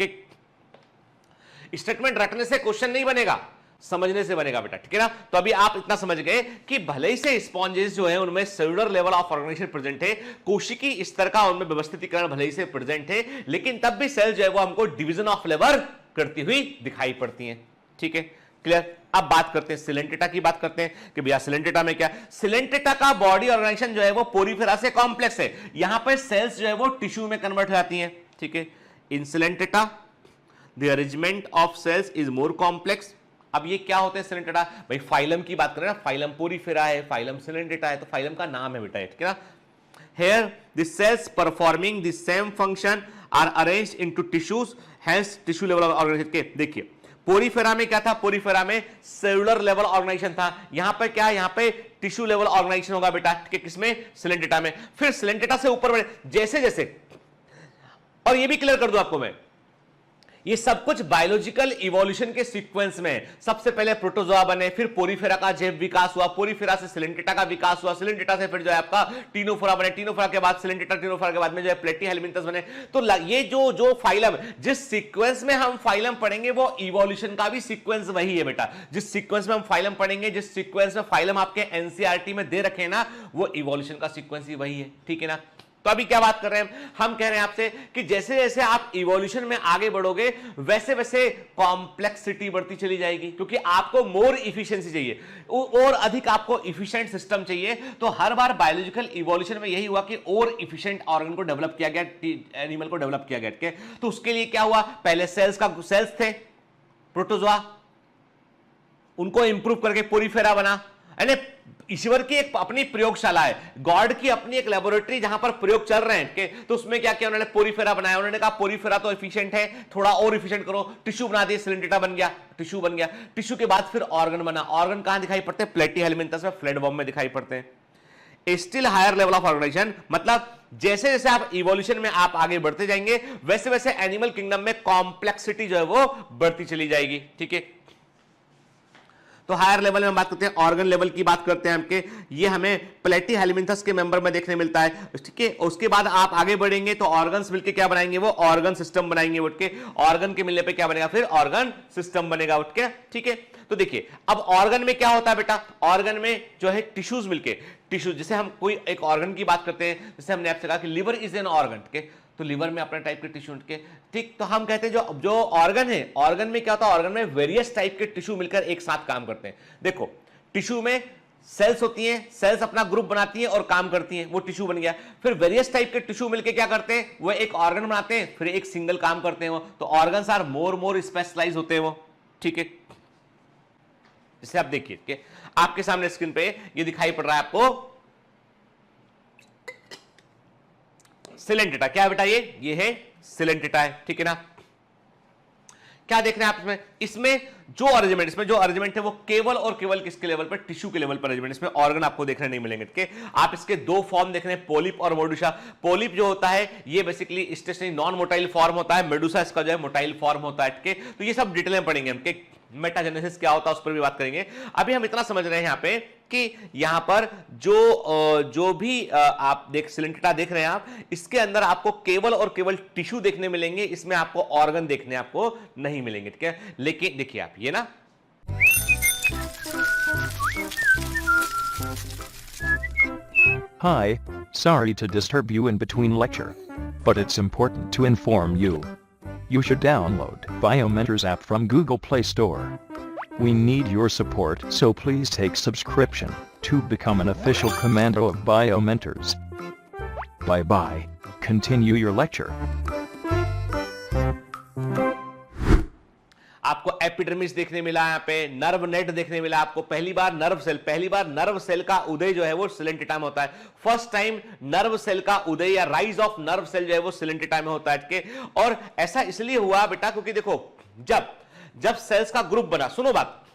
स्टेटमेंट रटने से क्वेश्चन नहीं बनेगा, समझने से बनेगा बेटा, ठीक है ना। तो अभी आप इतना समझ गए कि भले ही से स्पॉन्जेस जो है उनमें cellular level of organisation present है, कोशिकी स्तर का उनमें व्यवस्थितीकरण भले ही से प्रेजेंट है, लेकिन तब भी सेल जो है वो हमको डिवीजन ऑफ लेबर करती हुई दिखाई पड़ती हैं, ठीक है, क्लियर। अब बात करते हैं सिलेंटेटा की, बात करते हैं कि भैया सिलेंटेटा में क्या, सिलेंटेटा का बॉडी ऑर्गेनाइजेशन जो है वो पोरीफेरा से कॉम्प्लेक्स है। यहां पर सेल्स जो है वो टिश्यू में कन्वर्ट हो जाती हैं, ठीक है। In Coelenterata the arrangement of cells is more complex. अब ये क्या होते हैं सिलेंटेटा, भाई फाइलम की बात करें ना, फाइलम पोरीफेरा है, फाइलम सिलेंटेटा है, तो फाइलम का नाम है बेटा, ठीक है ना। Here the cells performing the same function are arranged into tissues, hence tissue level organization के। देखिए पोरीफेरा में क्या था, पोरीफेरा में सेलुलर लेवल ऑर्गेनाइजेशन था, यहां पे क्या, यहां पे टिश्यू लेवल ऑर्गेनाइजेशन होगा बेटा, ठीक है, किसमें, सिलेंटेटा में। फिर सिलेंटेटा से ऊपर बढ़े जैसे जैसे, और ये भी क्लियर कर दूं आपको मैं, ये सब कुछ बायोलॉजिकल इवोल्यूशन के सीक्वेंस में। सबसे पहले प्रोटोजोआ बने, फिर पोरीफेरा का जैव विकास हुआ, पोरीफेरा से सिलेंटेटा का विकास हुआ, सिलेंटेटा से फिर जो है आपका टीनोफोरा बने, टीनोफोरा के बाद सिलेंटेटा, टीनोफोरा के बाद में जो है प्लेटीहेल्मिन्थस बने। तो ये जो फाइलम, जिस सीक्वेंस में हम फाइलम पढ़ेंगे वो इवोल्यूशन का भी सीक्वेंस वही है बेटा। जिस सीक्वेंस में हम फाइलम पढ़ेंगे, जिस सीक्वेंस में फाइलम आपके एनसीईआरटी में दे रखे ना, वो इवोल्यूशन का सीक्वेंस ही वही है, ठीक है ना। तो अभी क्या बात कर रहे हैं हम कह रहे हैं आपसे कि जैसे जैसे आप इवोल्यूशन में आगे बढ़ोगे वैसे वैसे कॉम्प्लेक्सिटी बढ़ती चली जाएगी, क्योंकि आपको मोर इफिशिएंसी चाहिए और अधिक आपको इफिशिएंट सिस्टम चाहिए। तो हर बार बायोलॉजिकल इवोल्यूशन में यही हुआ कि और इफिशिएंट ऑर्गन को डेवलप किया गया, एनिमल को डेवलप किया गया। तो उसके लिए क्या हुआ, पहले सेल्स थे प्रोटोजोआ, उनको इंप्रूव करके पोरीफेरा बना। यानी ईश्वर की एक अपनी प्रयोगशाला है, गॉड की अपनी एक लेबोरेटरी जहां पर प्रयोग चल रहे हैं। तो उसमें क्या किया उन्होंने, पोरीफेरा बनाया। उन्होंने कहा पोरीफेरा तो एफिशिएंट है, थोड़ा और एफिशिएंट करो, टिश्यू बना दिए, सिलेंटेटा बन गया, टिश्यू बन गया। टिश्यू के बाद फिर ऑर्गन बना। ऑर्गन कहां दिखाई पड़ते हैं, प्लेटीहेल्मिन्थस में, फ्लैटवर्म में दिखाई पड़ते हैं। Still higher level of organisation, मतलब जैसे जैसे आप इवोल्यूशन में आप आगे बढ़ते जाएंगे वैसे वैसे एनिमल किंगडम में कॉम्प्लेक्सिटी जो है वो बढ़ती चली जाएगी, ठीक है। तो हायर लेवल में बात करते हैं, ऑर्गन लेवल की बात करते हैं हमके, ये हमें प्लेटीहेल्मिन्थस के मेंबर में देखने मिलता है, ठीक है। उसके बाद आप आगे बढ़ेंगे तो ऑर्गन्स मिलके क्या बनाएंगे, वो ऑर्गन सिस्टम बनाएंगे उठ के। ऑर्गन के मिलने पे क्या बनेगा, फिर ऑर्गन सिस्टम बनेगा उठ के, ठीक है। तो देखिए अब ऑर्गन में क्या होता है बेटा, ऑर्गन में जो है टिश्यूज मिलके, टिश्यू जैसे हम कोई एक ऑर्गन की बात करते हैं, जैसे हमने आपसे कहा कि लिवर इज एन ऑर्गन, ठीक है, तो लिवर में अपने टाइप के टिश्यू के, ठीक। तो हम कहते हैं जो ऑर्गन है, ऑर्गन में क्या होता है, ऑर्गन में वेरियस टाइप के टिश्यू मिलकर एक साथ काम करते हैं। देखो टिश्यू में सेल्स होती हैं, सेल्स अपना ग्रुप बनाती हैं और काम करती हैं, वो टिश्यू बन गया। फिर वेरियस टाइप के टिश्यू मिलकर क्या करते हैं, वो एक ऑर्गन बनाते हैं, फिर एक सिंगल काम करते हैं वो। तो ऑर्गन्स आर मोर स्पेशलाइज होते हैं वो, ठीक है। जैसे आप देखिए कि आपके सामने स्क्रीन पे ये दिखाई पड़ रहा है आपको सिलेंटेटा। क्या है बेटा? ये है सिलेंटेटा है, ठीक है ना। क्या देख रहे हैं आप इसमें? इसमें जो अरेंजमेंट है वो केवल और केवल किसके लेवल पर? टिश्यू के लेवल पर अरेंजमेंट। इसमें ऑर्गन आपको देखने नहीं मिलेंगे, ठीक है। आप इसके दो फॉर्म देख रहे हैं, पोलिप और मेडुसा। पोलिप जो होता है ये basically stationary non motile form होता है, मेडुसा इसका जो है मोटाइल फॉर्म होता है, ठीक है। तो ये सब डिटेल में पढ़ेंगे हम कि मेटाजेनेसिस क्या होता है, उस पर भी बात करेंगे। अभी हम इतना समझ रहे हैं यहां पे कि यहां पर जो भी आप सिलेंटेटा देख रहे हैं आप, इसके अंदर आपको केवल और केवल टिश्यू देखने मिलेंगे, इसमें आपको ऑर्गन देखने आपको नहीं मिलेंगे, ठीक है। लेकिन देखिए आप ये ना Hi, sorry to disturb you in between lecture, but it's important to inform you. You should download Biomentors app from Google Play Store. We need your support, so please take subscription to become an official commando of Biomentors. Bye bye. Continue your lecture. आपको epidermis देखने मिला, यहाँ पे nerve net देखने मिला आपको। पहली बार nerve cell का उदय जो है वो सिलेंटेटा में होता है। फर्स्ट टाइम नर्व सेल का उदय या राइज ऑफ नर्व सेल जो है वो सिलेंटेटा में होता है, और ऐसा इसलिए हुआ बेटा क्योंकि देखो जब सेल्स का ग्रुप बना, सुनो बात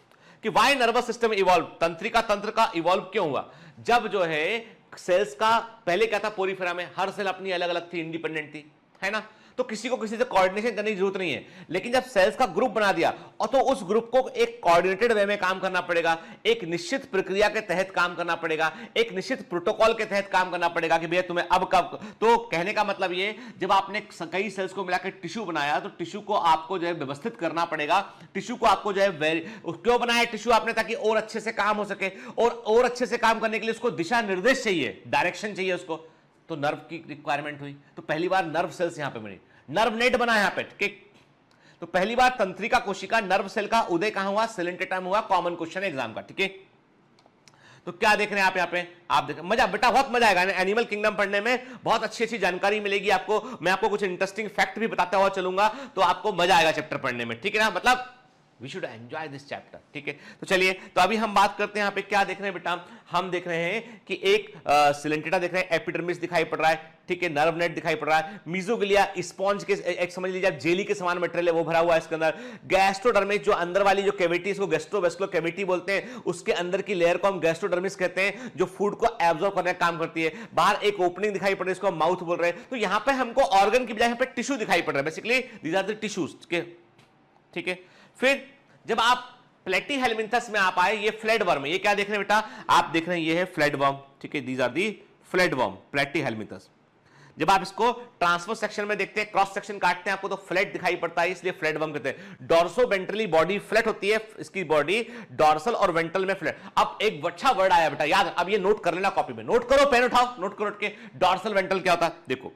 कि वाई नर्वस सिस्टम इवॉल्व, तंत्र का इवॉल्व क्यों हुआ? जब जो है सेल्स का पहले क्या था, पोरीफेरा में हर सेल अपनी अलग अलग थी, इंडिपेंडेंट थी, है ना। तो किसी को किसी से कोऑर्डिनेशन करने की जरूरत नहीं है। लेकिन जब सेल्स का ग्रुप बना दिया और तो उस ग्रुप को एक कोऑर्डिनेटेड वे में काम करना पड़ेगा, एक निश्चित प्रक्रिया के तहत काम करना पड़ेगा, एक निश्चित प्रोटोकॉल के तहत काम करना पड़ेगा कि भैया तुम्हें अब कब। तो कहने का मतलब ये, जब आपने कई सेल्स को मिलाकर टिश्यू बनाया तो टिश्यू को आपको जो है व्यवस्थित करना पड़ेगा। टिश्यू को आपको जो है क्यों बनाया टिश्यू आपने? ताकि और अच्छे से काम हो सके, और अच्छे से काम करने के लिए उसको दिशा निर्देश चाहिए, डायरेक्शन चाहिए उसको। तो नर्व की रिक्वायरमेंट हुई, तो पहली बार नर्व सेल्स यहां पे बनी, नर्व नेट बना यहां पे, ठीक। तो पहली बार तंत्रिका कोशिका नर्व सेल का उदय कहां हुआ? सिलेंटेटा में हुआ। कॉमन क्वेश्चन एग्जाम का, ठीक है। तो क्या देख रहे हैं आप यहां पे? आप देख मजा बेटा, बहुत मजा आएगा एनिमल किंगडम पढ़ने में, बहुत अच्छी अच्छी जानकारी मिलेगी आपको। मैं आपको कुछ इंटरेस्टिंग फैक्ट भी बताता हुआ चलूंगा, तो आपको मजा आएगा चैप्टर पढ़ने में, ठीक है ना। मतलब we should enjoy this chapter, ठीक है। तो चलिए, तो अभी हम बात करते हैं यहाँ पे क्या देख रहे हैं बेटा। हम देख रहे हैं कि एक सिलेंटेटा देख रहे हैं, एपिडर्मिस दिखाई पड़ रहा है, ठीक है, नर्व नेट दिखाई पड़ रहा है, मीजोग्लिया स्पॉन्ज के एक समझ लीजिए आप जेली के समान मटेरियल है वो भरा हुआ है इसके अंदर। गैस्ट्रोडर्मिस जो अंदर वाली जो कैविटी, इसको गैस्ट्रोवेस्कुलर कैविटी बोलते हैं, उसके अंदर की लेयर को हम गैस्ट्रोडर्मिस कहते हैं, जो फूड को एब्जॉर्ब करने का काम करती है। बाहर एक ओपनिंग दिखाई पड़ रही है, इसको माउथ बोल रहे हैं। तो यहाँ पे हमको ऑर्गन की बजाय यहाँ पे टिश्यू दिखाई पड़ रहा है, basically these are the tissues, ठीक है। फिर जब आप प्लेटीहेल्मिन्थस में आप आए, ये फ्लैट वर्म है। ये क्या देख रहे हैं बेटा? आप देख रहे हैं ये है फ्लैट वर्म, ठीक है, these are the flat worm, Platyhelminthes. जब आप इसको ट्रांसफर सेक्शन में देखते हैं, क्रॉस सेक्शन काटते हैं, आपको तो फ्लैट दिखाई पड़ता है, इसलिए फ्लैट वर्म कहते हैं। डॉर्सो वेंट्रली बॉडी फ्लैट होती है, इसकी बॉडी डॉर्सल और वेंट्रल में फ्लैट। अब एक अच्छा वर्ड आया बेटा, याद, अब ये नोट कर लेना कॉपी में, नोट करो, पेन उठाओ, नोट करो के। डॉर्सल वेंट्रल क्या होता है? देखो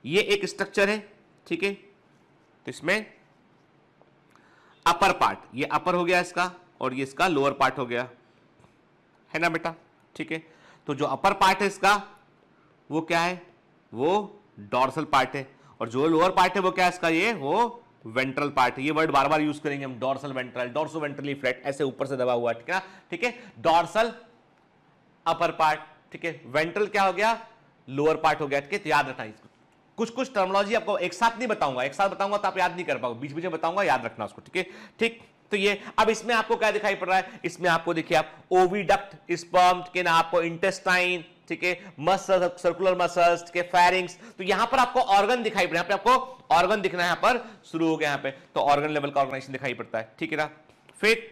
ये एक स्ट्रक्चर है, ठीक है, तो इसमें अपर पार्ट, ये अपर हो गया इसका, और ये इसका लोअर पार्ट हो गया, है ना बेटा, ठीक है। तो जो अपर पार्ट है इसका वो क्या है? वो डॉर्सल पार्ट है, और जो लोअर पार्ट है वो क्या है इसका? ये वो वेंट्रल पार्ट है। ये वर्ड बार बार यूज करेंगे हम, dorsal ventral, dorso ventrally flat, ऐसे ऊपर से दबा हुआ, ठीक है ना, ठीक है। डॉर्सल अपर पार्ट, ठीक है, वेंट्रल क्या हो गया? लोअर पार्ट हो गया, ठीक है। तो याद रखना इसको, कुछ टर्मिनोलॉजी आपको एक साथ नहीं बताऊंगा, एक साथ बताऊंगा तो आप याद नहीं कर पाओगे, बीच बीच में बताऊंगा, याद रखना उसको, ठीक है, ठीक। तो ये अब इसमें आपको क्या दिखाई पड़ रहा है? इसमें आपको देखिए आप ओविडक्ट, स्पर्म, ठीक है ना, आपको इंटेस्टाइन, ठीक है, मसल, सर्कुलर मसल्स, ठीक है, फेरिंग्स। तो यहां पर आपको ऑर्गन दिखाई पड़ रहा है, यहाँ पे आपको ऑर्गन दिखना है, यहां पर शुरू हो गया, यहाँ पे तो ऑर्गन लेवल का ऑर्गेनाइजेशन दिखाई पड़ता है, ठीक है ना। फिर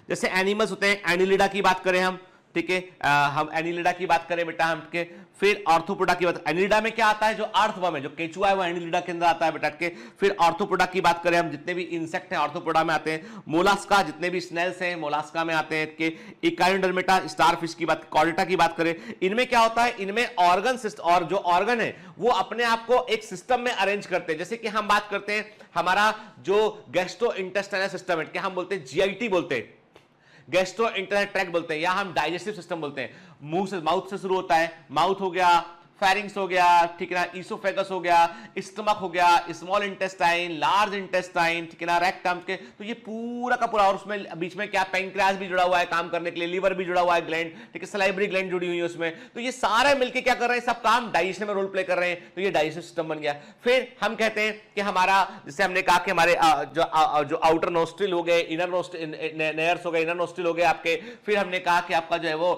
जैसे एनिमल्स होते हैं, एनिलिडा की बात करें हम, ठीक है, हम एनिलिडा की बात करें बेटा हम के। फिर आर्थ्रोपोडा की बात, एनिलिडा में क्या आता है? जो अर्थवर्म है, जो केचुआ है वो एनिलिडा के अंदर आता है बेटा के। फिर आर्थ्रोपोडा की बात करें हम, जितने भी इंसेक्ट हैं आर्थ्रोपोडा में आते हैं। मोलास्का, जितने भी स्नेल्स हैं मोलास्का में आते हैं के। इकाइनोडर्मेटा, स्टारफिश की बात, कॉर्डेटा की बात करें, इनमें क्या होता है? इनमें ऑर्गन सिस्टम, और जो ऑर्गन है वो अपने आप को एक सिस्टम में अरेंज करते हैं। जैसे कि हम बात करते हैं हमारा जो गैस्ट्रो इंटेस्टाइनल सिस्टम है, क्या हम बोलते हैं? जीआईटी बोलते हैं, गैस्ट्रो इंटेस्टाइनल ट्रैक्ट बोलते हैं, या हम डाइजेस्टिव सिस्टम बोलते हैं। मुंह से, माउथ से शुरू होता है, माउथ हो गया, फेरिंग्स हो गया, ठीक है ना, ईसोफेगस हो गया, स्टमक हो गया, स्मॉल इंटेस्टाइन, लार्ज इंटेस्टाइन, ठीक है ना, रेक्टम के, तो ये पूरा का पूरा, और उसमें बीच में क्या पैंक्रियास भी जुड़ा हुआ है काम करने के लिए, लीवर भी जुड़ा हुआ है ग्लैंड, ठीक है, सलाइवरी ग्लैंड जुड़ी हुई है उसमें, तो ये सारे मिलके क्या कर रहे हैं, सब काम डाइजेशन में रोल प्ले कर रहे हैं, तो ये डाइजेस्टिव सिस्टम बन गया। फिर हम कहते हैं कि हमारा, जैसे हमने कहा कि हमारे जो आउटर नोस्ट्रिल हो गए, इनर नोस्ट्रिल, नेयर्स हो गए, इनर नोस्ट्रिल हो गए आपके, फिर हमने कहा कि आपका जो है वो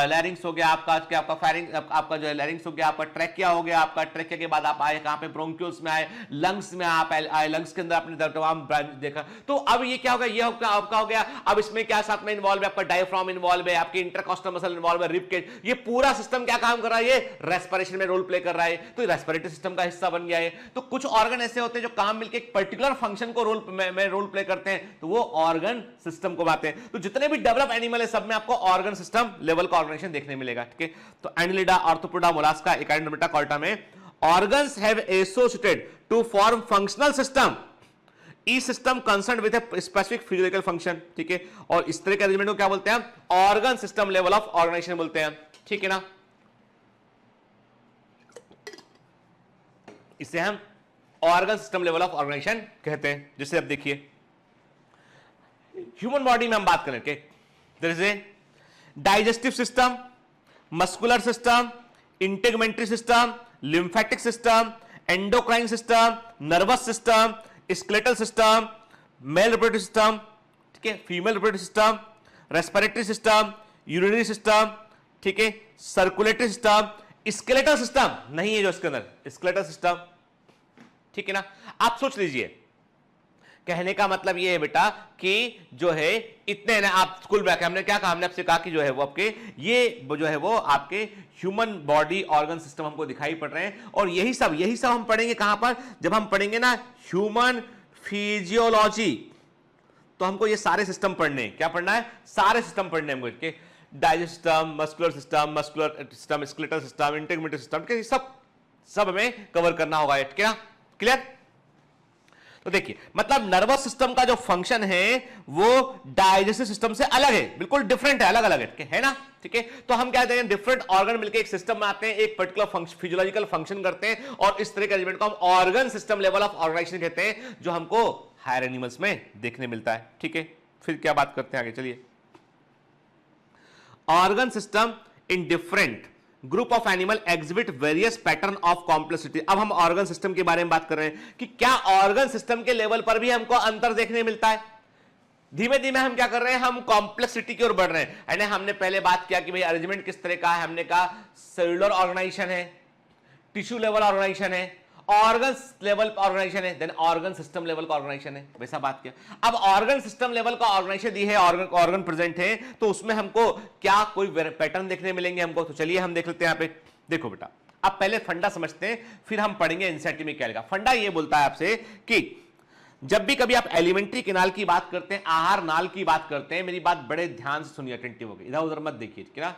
लैरिंग्स हो गया, आपका फेरिंग, आपका जो है लैरिंग्स हो गया, आपका ट्रैकिया हो गया, आपका ट्रैकिया के बाद आप आए कहां पे, ब्रोंकियोल्स में आए, लंग्स में आप आए, लंग्स के अंदर आपने तमाम ब्रांच देखा। तो अब ये क्या हो गया, ये आपका हो गया, अब इसमें क्या साथ में इन्वॉल्व है, आपका डायफ्राम इन्वॉल्व है, आपकी इंटरकॉस्टल मसल इन्वॉल्व है, रिब केज, ये पूरा सिस्टम क्या काम कर रहा है, ये रेस्पिरेशन में रोल प्ले कर रहा है, तो रेस्पिरेटरी सिस्टम का हिस्सा बन गया है। तो कुछ ऑर्गन ऐसे होते हैं जो काम मिलकर एक पर्टिकुलर फंक्शन को रोल प्ले करते हैं, तो वो ऑर्गन सिस्टम को बातें हैं। तो जितने भी डेवलप एनिमल है सब में आपको ऑर्गन सिस्टम लेवल का ऑर्गेनाइजेशन देखने मिलेगा, ठीक है। तो एनिलिडा, आर्थ्रोपोडा, मोलास्का, एकाइडोमेटा, कॉर्टा में organs have associated to form functional system, ई system concerned with a specific physical function, ठीक है। और इस तरह के अरेंजमेंट को क्या बोलते हैं, organ system level of organisation बोलते हैं, ठीक है ना। इसे हम organ system level of organisation कहते हैं। जैसे अब देखिए ह्यूमन बॉडी में हम बात करें, there is a digestive system, muscular system, integumentary system, lymphatic system, endocrine system, nervous system, skeletal system, male reproductive system, ठीक है, female reproductive system, respiratory system, urinary system, ठीक है, सर्कुलेटरी सिस्टम, स्केलेटल सिस्टम नहीं है जो इसके अंदर, skeletal system, ठीक है ना। आप सोच लीजिए, कहने का मतलब ये है बेटा कि जो है इतने ना, आप स्कूल में हमने क्या कहा, हमने आपसे कहा कि जो है वो आपके ये जो है वो आपके ह्यूमन बॉडी ऑर्गन सिस्टम हमको दिखाई पड़ रहे हैं, और यही सब हम पढ़ेंगे कहां पर, जब हम पढ़ेंगे ना ह्यूमन फिजियोलॉजी, तो हमको ये सारे सिस्टम पढ़ने हैं। क्या पढ़ना है, सारे सिस्टम पढ़ने हैं हमको, digest system, muscular system, skeletal system, integrative system, सब हमें कवर करना होगा, ठीक है, क्लियर। तो देखिए, मतलब नर्वस सिस्टम का जो फंक्शन है वो डाइजेस्टिव सिस्टम से अलग है, बिल्कुल डिफरेंट है, अलग अलग है ना, ठीक है। तो हम क्या कहते हैं, डिफरेंट ऑर्गन मिलकर एक सिस्टम में आते हैं, एक पर्टिकुलर फिजियोलॉजिकल फंक्शन करते हैं, और इस तरह के अरेंजमेंट को हम organ system level of organisation कहते हैं, जो हमको हायर एनिमल्स में देखने मिलता है, ठीक है। फिर क्या बात करते हैं आगे, चलिए। Organ system in different group of animal exhibit various pattern of complexity. अब हम ऑर्गन सिस्टम के बारे में बात कर रहे हैं कि क्या ऑर्गन सिस्टम के लेवल पर भी हमको अंतर देखने मिलता है। धीमे धीमे हम क्या कर रहे हैं, हम कॉम्प्लेक्सिटी की ओर बढ़ रहे हैं। यानी हमने पहले बात किया कि भाई अरेंजमेंट किस तरह का है, हमने कहा सेलुलर ऑर्गेनाइजेशन है, टिश्यू लेवल ऑर्गेनाइजेशन है, ऑर्गन लेवल ऑर्गेनाइजेशन है, देन ऑर्गन सिस्टम लेवल का ऑर्गेनाइजेशन है, वैसा बात किया। अब ऑर्गन सिस्टम लेवल का ऑर्गेनाइजेशन दी है, ऑर्गन प्रेजेंट है, तो उसमें हमको क्या कोई पैटर्न देखने मिलेंगे हमको। तो चलिए हम देख लेते हैं। यहाँ पे देखो बेटा, अब पहले फंडा समझते हैं, फिर हम पढ़ेंगे एनसीईआरटी में क्या लिखा। फंडा ये बोलता है आपसे कि जब भी कभी आप एलिमेंट्री कैनाल की बात करते हैं, आहार नाल की बात करते हैं, मेरी बात बड़े ध्यान से सुनिए, अटेंटिव होकर, इधर उधर मत देखिए, ठीक है ना।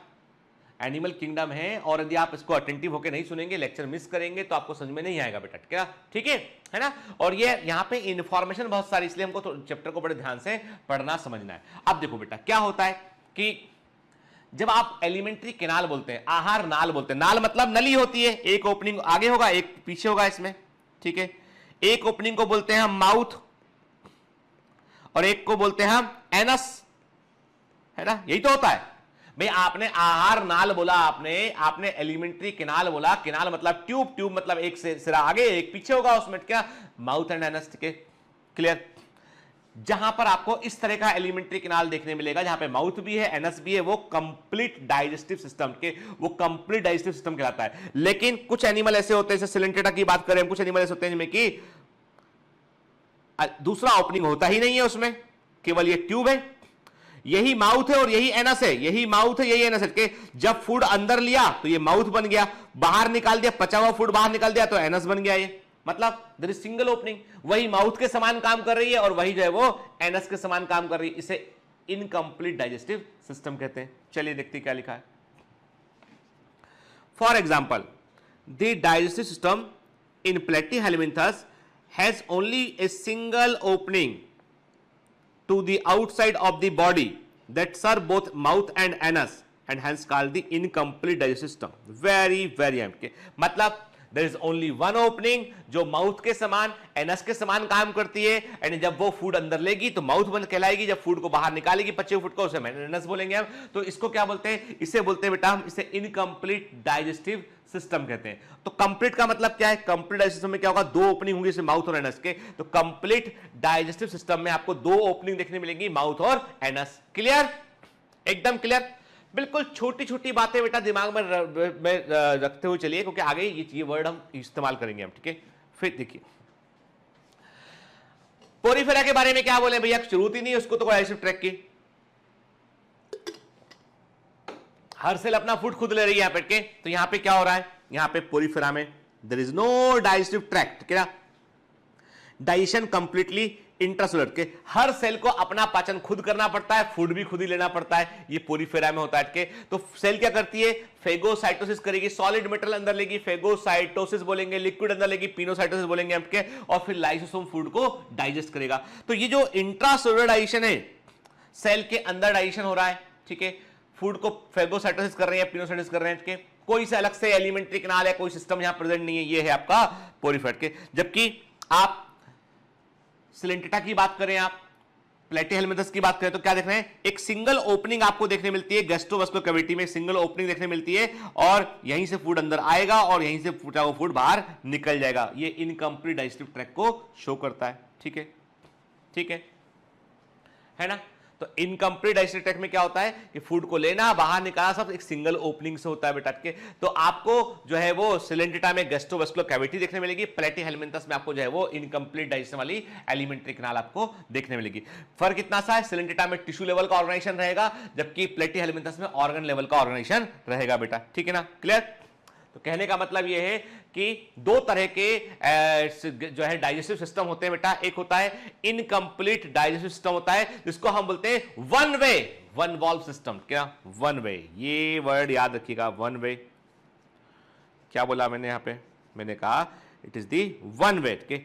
एनिमल किंगडम है, और यदि आप इसको अटेंटिव होकर नहीं सुनेंगे, लेक्चर मिस करेंगे, तो आपको समझ में नहीं आएगा बेटा, ठीक है ना। और ये यहाँ पे इंफॉर्मेशन बहुत सारी, इसलिए हमको तो चैप्टर को बड़े ध्यान से पढ़ना समझना है। अब देखो बेटा, क्या होता है कि जब आप एलिमेंट्री कैनाल बोलते हैं, आहार नाल बोलते हैं, नाल मतलब नली होती है, एक ओपनिंग आगे होगा, एक पीछे होगा इसमें, ठीक है। एक ओपनिंग को बोलते हैं हम माउथ, और एक को बोलते हैं हम एनस, है ना, यही तो होता है भाई। आपने आहार नाल बोला, आपने एलिमेंट्री कैनाल बोला, कैनाल मतलब ट्यूब, ट्यूब मतलब एक सिरा आगे एक पीछे होगा, उसमें क्या माउथ एंड एनस, ठीक है, क्लियर। जहां पर आपको इस तरह का एलिमेंट्री कैनाल देखने मिलेगा, जहां पे माउथ भी है, एनस भी है, वो कंप्लीट डाइजेस्टिव सिस्टम के, वो कंप्लीट डाइजेस्टिव सिस्टम कहलाता है। लेकिन कुछ एनिमल ऐसे होते हैं, जैसे सिलेंटेटा की बात करें, कुछ एनिमल ऐसे होते हैं जिनमें कि दूसरा ओपनिंग होता ही नहीं है, उसमें केवल ये ट्यूब है, यही माउथ है और यही एनस है, यही माउथ है, यही एनस है कि जब फूड अंदर लिया तो ये माउथ बन गया, बाहर निकाल दिया, पचा हुआ फूड बाहर निकाल दिया तो एनस बन गया। ये मतलब देयर इज सिंगल ओपनिंग, वही माउथ के समान काम कर रही है और वही जो है वो एनस के समान काम कर रही है। इसे इनकंप्लीट डाइजेस्टिव सिस्टम कहते हैं। चलिए देखते क्या लिखा है। For example, the digestive system in Platyhelminthes has only a single opening to the outside of the body that serve both mouth and anus, and hence called the incomplete digestive system. Very empty. मतलब there is only one opening जो mouth के समान anus के समान काम करती है, and जब वो फूड अंदर लेगी तो माउथ बंद कहलाएगी, जब फूड को बाहर निकालेगी पचे फूड को उसे एनस बोलेंगे हम। तो इसको क्या बोलते हैं? इसे बोलते हैं बेटा हम, इसे इनकम्प्लीट डाइजेस्टिव सिस्टम कहते हैं। तो कंप्लीट का मतलब क्या है? कंप्लीट डाइजेस्टिव सिस्टम में क्या होगा? दो ओपनिंग होंगी जैसे माउथ और एनस के। तो कंप्लीट डाइजेस्टिव सिस्टम में आपको दो ओपनिंग देखने मिलेंगी, माउथ और एनस। क्लियर? एकदम क्लियर। बिल्कुल छोटी छोटी बातें बेटा दिमाग में रखते हुए चलिए, क्योंकि आगे ये वर्ड हम इस्तेमाल करेंगे हम, ठीक है। फिर देखिए पोरीफेरा के बारे में क्या बोले भैया, जरूरत ही नहीं उसको तो डाइजेस्टिव ट्रैक्ट की, हर सेल अपना फूड खुद ले रही है यहां पे के। तो यहां पे क्या हो रहा है? यहां पे पोरीफेरा में there is no digestive tract, क्या डाइजेशन कंप्लीटली इंट्रासेलुलर के, हर सेल को अपना पाचन खुद करना पड़ता है, फूड भी खुद ही लेना पड़ता है, ये पोरीफेरा में होता है के। तो सेल क्या करती है? फेगोसाइटोसिस करेगी, सॉलिड मेटल अंदर लेगी फेगोसाइटोसिस बोलेंगे, लिक्विड अंदर लेगी पिनोसाइटोसिस बोलेंगे आपके, और फिर लाइसोसोम फूड को डाइजेस्ट करेगा। तो ये जो इंट्रासेलुलर डाइजेशन है, सेल के अंदर डाइजेशन हो रहा है, ठीक है, फूड को फेगोसाइटोसिस कर रहे हैं, पिनोसाइटोसिस कर रहे हैं, कोई से अलग से एलिमेंट्री कैनाल है, कोई सिस्टम यहां प्रेजेंट नहीं है, ये है आपका पोरीफेरा के। जबकि आप सिलेंटेटा की बात करें, आप प्लेटीहेलमिंथस की बात करें, तो क्या देख रहे हैं? एक सिंगल ओपनिंग आपको देखने मिलती है, गैस्ट्रोवास्कुलर कैविटी में सिंगल ओपनिंग देखने मिलती है, और यहीं से फूड अंदर आएगा और यहीं से फूटा हुआ फूड बाहर निकल जाएगा। ये इनकम्प्लीट डाइजेस्टिव ट्रैक्ट को शो करता है, ठीक है, ठीक है ना। तो इनकम्प्लीट डाइजेस्टिव ट्रैक्ट में क्या होता है कि फूड को लेना, बाहर निकालना, सब एक सिंगल ओपनिंग से होता है बेटा के। तो आपको जो है वो सिलेंटेटा में गैस्ट्रोवास्कुलर कैविटी देखने मिलेगी, प्लेटीहेलमिंथस में आपको जो है वो इनकम्प्लीट डाइजेशन वाली एलिमेंट्री कैनाल आपको देखने मिलेगी। फर्क इतना सा है, सिलेंटेटा में टिश्यू लेवल का ऑर्गेनाइजेशन रहेगा, जबकि प्लेटीहेलमिंथस में ऑर्गन लेवल का ऑर्गेनाइजेशन रहेगा बेटा, ठीक है ना। क्लियर? तो कहने का मतलब यह है कि दो तरह के जो है डाइजेस्टिव सिस्टम होते हैं बेटा। एक होता है इनकम्प्लीट डाइजेस्टिव सिस्टम होता है, जिसको हम बोलते हैं one way, one valve system. क्या? वन वे, ये वर्ड याद रखिएगा, वन वे। क्या बोला मैंने यहां पे? मैंने कहा it is the one way के,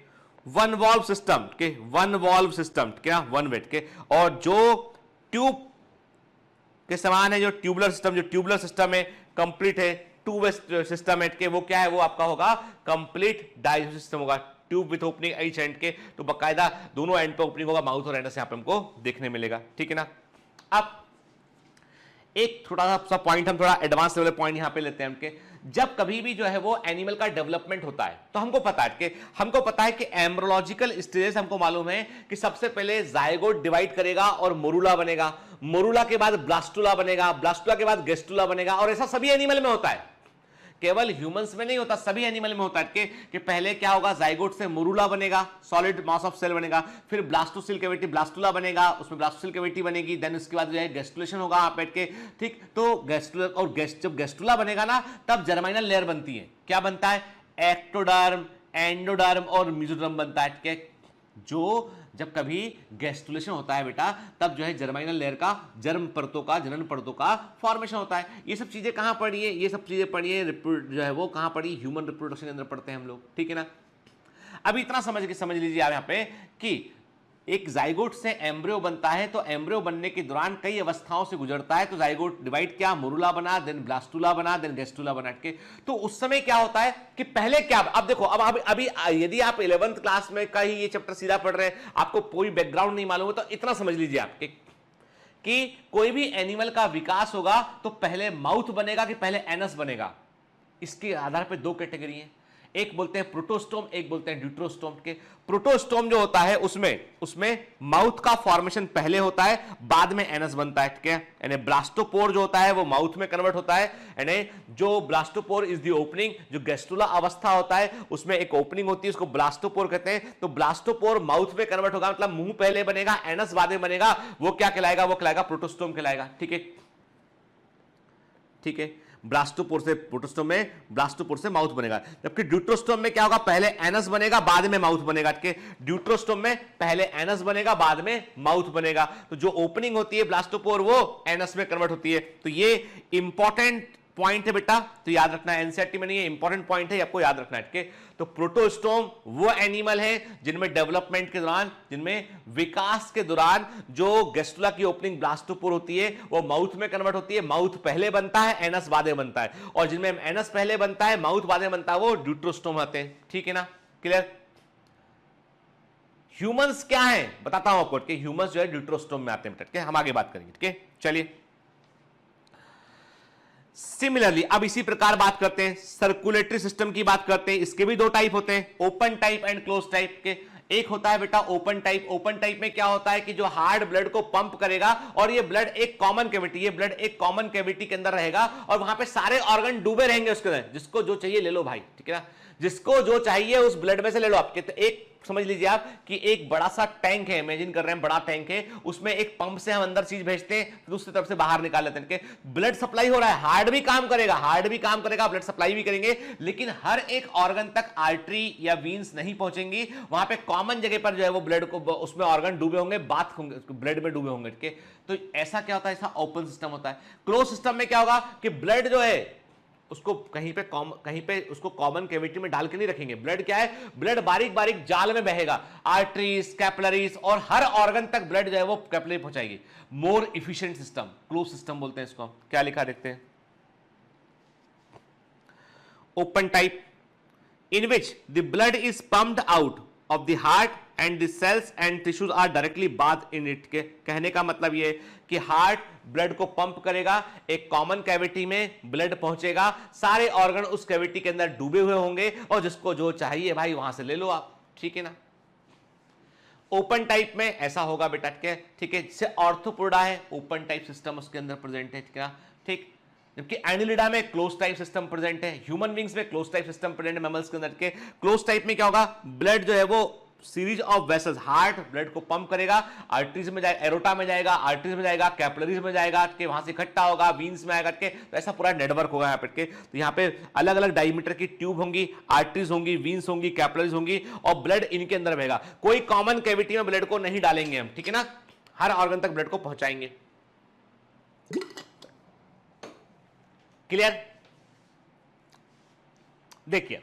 वन वॉल्व सिस्टम के, वन वॉल्व सिस्टम, क्या वन वे के। और जो ट्यूब के समान है, जो ट्यूबुलर सिस्टम, जो ट्यूबुलर सिस्टम है कंप्लीट है, टू वे सिस्टम है के, वो क्या है? वो आपका होगा कंप्लीट डाइजेस्टिव सिस्टम होगा, tube with opening each and के। तो बकायदा दोनों एंड पे ओपनिंग होगा, माउथ और एनस यहां पे हमको देखने मिलेगा, ठीक है ना। अब एक थोड़ा सा पॉइंट हम थोड़ा एडवांस लेवल पॉइंट यहां पे लेते हैं हमके। जब कभी भी जो है वो एनिमल का डेवलपमेंट होता है, तो हमको पता है कि एम्ब्रोलॉजिकल स्टेजेस हमको मालूम है कि सबसे पहले जायगोट डिवाइड करेगा और मोरूला बनेगा, मोरूला के बाद ब्लास्टुला बनेगा, ब्लास्टुला के बाद गेस्टुला बनेगा, और ऐसा सभी एनिमल में होता है, केवल ह्यूमंस में नहीं होता, सभी एनिमल में होता है कि पहले क्या होगा? जाइगोट से मोरूला बनेगा, सॉलिड मास ऑफ सेल बनेगा, फिर ब्लास्टोसिल कैविटी ब्लास्टुला बनेगा, उसमें ब्लास्टोसिल कैविटी बनेगी, देन उसके बाद जो है गेस्टुलेशन होगा पेट के, ठीक। तो गेस्टुलर और जब गेस्टुला बनेगा ना, तब जर्माइनल लेयर बनती है। क्या बनता है? एक्टोडर्म, एंडोडर्म और मेसोडर्म बनता है। जो जब कभी गैस्ट्रुलेशन होता है बेटा, तब जो है जर्माइनल लेयर का, जर्म परतों का, जनन परतों का फॉर्मेशन होता है। ये सब चीजें कहां पढ़ी है? ये सब चीजें पढ़ी है जो है वो कहां पढ़ी? ह्यूमन रिप्रोडक्शन के अंदर पढ़ते हैं हम लोग, ठीक है ना। अभी इतना समझ लीजिए आप यहां पे कि एक जाइगोट से एम्ब्रियो बनता है, तो एम्ब्रियो बनने के दौरान कई अवस्थाओं से गुजरता है। तो जाइगोट डिवाइड किया, मोरूला बना, देन ब्लास्टुला बना, देन गेस्टुला बना के। तो उस समय क्या होता है कि पहले क्या, अब देखो, अब अभी यदि आप 11th क्लास में का ही ये चैप्टर सीधा पढ़ रहे हैं, आपको कोई बैकग्राउंड नहीं मालूम है, तो इतना समझ लीजिए आपके कि कोई भी एनिमल का विकास होगा तो पहले माउथ बनेगा कि पहले एनस बनेगा, इसके आधार पर दो कैटेगरी है। एक बोलते हैं प्रोटोस्टोम, एक बोलते हैं ड्यूट्रोस्टोम के। प्रोटोस्टोम जो होता है उसमें माउथ का फॉर्मेशन पहले होता है, बाद में एनस बनता है, ठीक है। यानी ब्लास्टोपोर जो होता है वो माउथ में कन्वर्ट होता है, यानी जो ब्लास्टोपोर इज द ओपनिंग, जो गेस्टुला अवस्था होता है उसमें एक ओपनिंग होती है, उसको ब्लास्टोपोर कहते हैं। तो ब्लास्टोपोर माउथ में कन्वर्ट होगा, मतलब मुंह पहले बनेगा, एनस बाद में बनेगा, वो क्या कहलाएगा? वो कहलाएगा प्रोटोस्टोम कहलाएगा, ठीक है, ठीक है। ब्लास्टोपोर से प्रोटोस्टोम में, ब्लास्टोपोर से माउथ बनेगा। जबकि ड्यूट्रोस्टोम में क्या होगा? पहले एनस बनेगा, बाद में माउथ बनेगा। ड्यूट्रोस्टोम में पहले एनस बनेगा, बाद में माउथ बनेगा। तो जो ओपनिंग होती है ब्लास्टोपोर, वो एनस में कन्वर्ट होती है। तो ये इंपॉर्टेंट पॉइंट है बेटा, तो याद रखना है, एनसीईआरटी में नहीं है, इंपॉर्टेंट पॉइंट है, आपको याद रखना है। ठीक है, तो प्रोटोस्टोम वो एनिमल है जिनमें डेवलपमेंट के दौरान, जिनमें विकास के दौरान जो गैस्ट्रुला की ओपनिंग ब्लास्टोपोर होती है वो माउथ में कन्वर्ट होती है, माउथ पहले बनता है, एनस बाद में बनता है, और जिनमें एनस पहले बनता है माउथ बाद में बनता है वो ड्यूट्रोस्टोम होते हैं। ठीक है ना, क्लियर? ह्यूमंस क्या है बताता हूं आपको, कि ह्यूमंस जो है ड्यूट्रोस्टोम में आते हैं। ठीक है, हम आगे बात करेंगे। ठीक है, चलिए सिमिलरली अब इसी प्रकार बात करते हैं, सर्कुलेटरी सिस्टम की बात करते हैं। इसके भी दो टाइप होते हैं, open type and close type के। एक होता है बेटा ओपन टाइप। ओपन टाइप में क्या होता है कि जो हार्ड ब्लड को पंप करेगा, और ये ब्लड एक कॉमन कैविटी, ये ब्लड एक कॉमन कैविटी के अंदर रहेगा, और वहां पे सारे ऑर्गन डूबे रहेंगे उसके अंदर, जिसको जो चाहिए ले लो भाई। ठीक है ना, जिसको जो चाहिए उस ब्लड में से ले लो आपके। तो एक समझ लीजिए आप कि एक बड़ा सा टैंक है, इमेजिन कर रहे हैं बड़ा टैंक है, उसमें एक पंप से हम अंदर चीज भेजते हैं, दूसरी तरफ से बाहर निकाल लेते हैं। ब्लड सप्लाई हो रहा है, हार्ट भी काम करेगा, हार्ट भी काम करेगा, ब्लड सप्लाई भी करेंगे, लेकिन हर एक ऑर्गन तक आर्टरी या वीन्स नहीं पहुंचेंगी। वहां पे कॉमन जगह पर जो है वो ब्लड को, उसमें ऑर्गन डूबे होंगे, बात होंगे, ब्लड में डूबे होंगे। ठीक है, तो ऐसा क्या होता है, ऐसा ओपन सिस्टम होता है। क्लोज सिस्टम में क्या होगा कि ब्लड जो है उसको कहीं पे उसको कॉमन कैविटी में डाल के नहीं रखेंगे। ब्लड क्या है, ब्लड बारीक बारीक जाल में बहेगा, आर्टरीज, कैपिलरीज, और हर ऑर्गन तक ब्लड जो है वो कैपिलरी पहुंचाएगी। मोर इफिशिएंट सिस्टम, क्लोज सिस्टम बोलते हैं इसको। क्या लिखा देखते हैं, open type in which the blood is pumped out of the heart and the cells and tissues are directly bathed in it। के कहने का मतलब ये है कि हार्ट ब्लड को पंप करेगा, एक कॉमन कैविटी में ब्लड पहुंचेगा, सारे ऑर्गन उस कैविटी के अंदर डूबे हुए होंगे, और जिसको जो चाहिए भाई वहां से ले लो आप। ठीक है ना, ओपन टाइप में ऐसा होगा बेटा। ठीक है, जैसे ऑर्थोपोडा है, ओपन टाइप सिस्टम उसके अंदर प्रेजेंट है। ठीक है, ठीक, जबकि एनिलिडा में क्लोज टाइप सिस्टम प्रेजेंट है, ह्यूमन बींग्स में क्लोज टाइप सिस्टम प्रेजेंट है मैमल्स के अंदर के। क्लोज टाइप में क्या होगा, ब्लड जो है वो series of vessels, heart blood को पंप करेगा, आर्टरीज में जाएगा, एरोटा में जाएगा, आर्टरीज में जाएगा, कैपिलरीज में जाएगा, के वहां से इकट्ठा होगा, वीन्स में आएगा के, तो ऐसा पूरा नेटवर्क होगा यहाँ पे। तो यहाँ पे अलग अलग डायमीटर की ट्यूब होंगी, आर्टरीज होंगी, वीन्स होंगी, कैपिलरीज होंगी, और ब्लड इनके अंदर बहेगा। कोई कॉमन कैविटी में ब्लड को नहीं डालेंगे हम। ठीक है ना, हर ऑर्गन तक ब्लड को पहुंचाएंगे। क्लियर? देखिए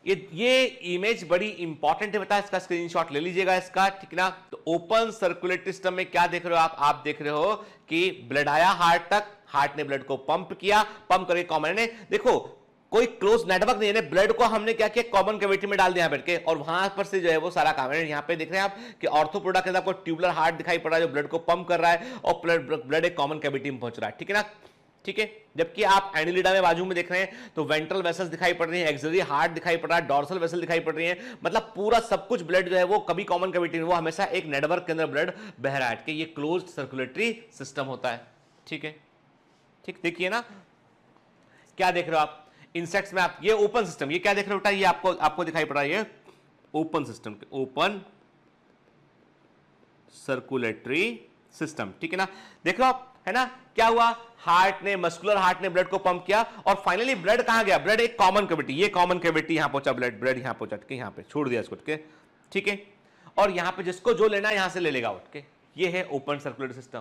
ये इमेज बड़ी इंपॉर्टेंट है बेटा, इसका स्क्रीनशॉट ले लीजिएगा इसका। ठीक ना, तो ओपन सर्कुलेटरी सिस्टम में क्या देख रहे हो आप देख रहे हो कि ब्लड आया हार्ट तक, हार्ट ने ब्लड को पंप किया, पंप करके कॉमन ने, देखो कोई क्लोज नेटवर्क नहीं है, ब्लड को हमने क्या किया, कॉमन कैविटी में डाल दिया बैठ के, और वहां पर से जो है वो सारा काम है। यहाँ पे देख रहे हैं आप कि ऑर्थोपोडा के अंदर आपको ट्यूबुलर हार्ट दिखाई पड़ रहा है जो ब्लड को पंप कर रहा है, और ब्लड एक कॉमन कैविटी में पहुंच रहा है। ठीक है ना, ठीक है। जबकि आप एनिलिडा में बाजू में देख रहे हैं तो वेंट्रल वेसल्स दिखाई पड़ रही हैं, एक्सिलरी हार्ट दिखाई पड़ रहा है, डॉर्सल वेसल दिखाई पड़ रही है, मतलब पूरा सब कुछ ब्लड जो है वो कभी कॉमन कैविटी में, वो हमेशा एक नेटवर्क के अंदर ब्लड बह रहा है। ये क्लोज्ड सर्कुलेटरी सिस्टम होता है। ठीक है, ठीक, देखिए ना क्या देख रहे हो आप इंसेक्ट्स में, आप ये ओपन सिस्टम, ये क्या देख रहे हो बेटा, ये आपको दिखाई पड़ रहा है, ये open system, open circulatory system. ठीक है ना, देख रहे हो आप, है ना, क्या हुआ, हार्ट ने, मस्कुलर हार्ट ने ब्लड को पंप किया, और फाइनली ब्लड कहां गया, ब्लड एक कॉमन कैविटी, ये कॉमन कैविटी यहां पहुंचा, ब्लड यहां पहुंचा, यहां पे छोड़ दिया इसको, ठीक है, और यहां पे जिसको जो लेना है यहां से ले लेगा उठ के। ये है ओपन सर्कुलेटरी सिस्टम।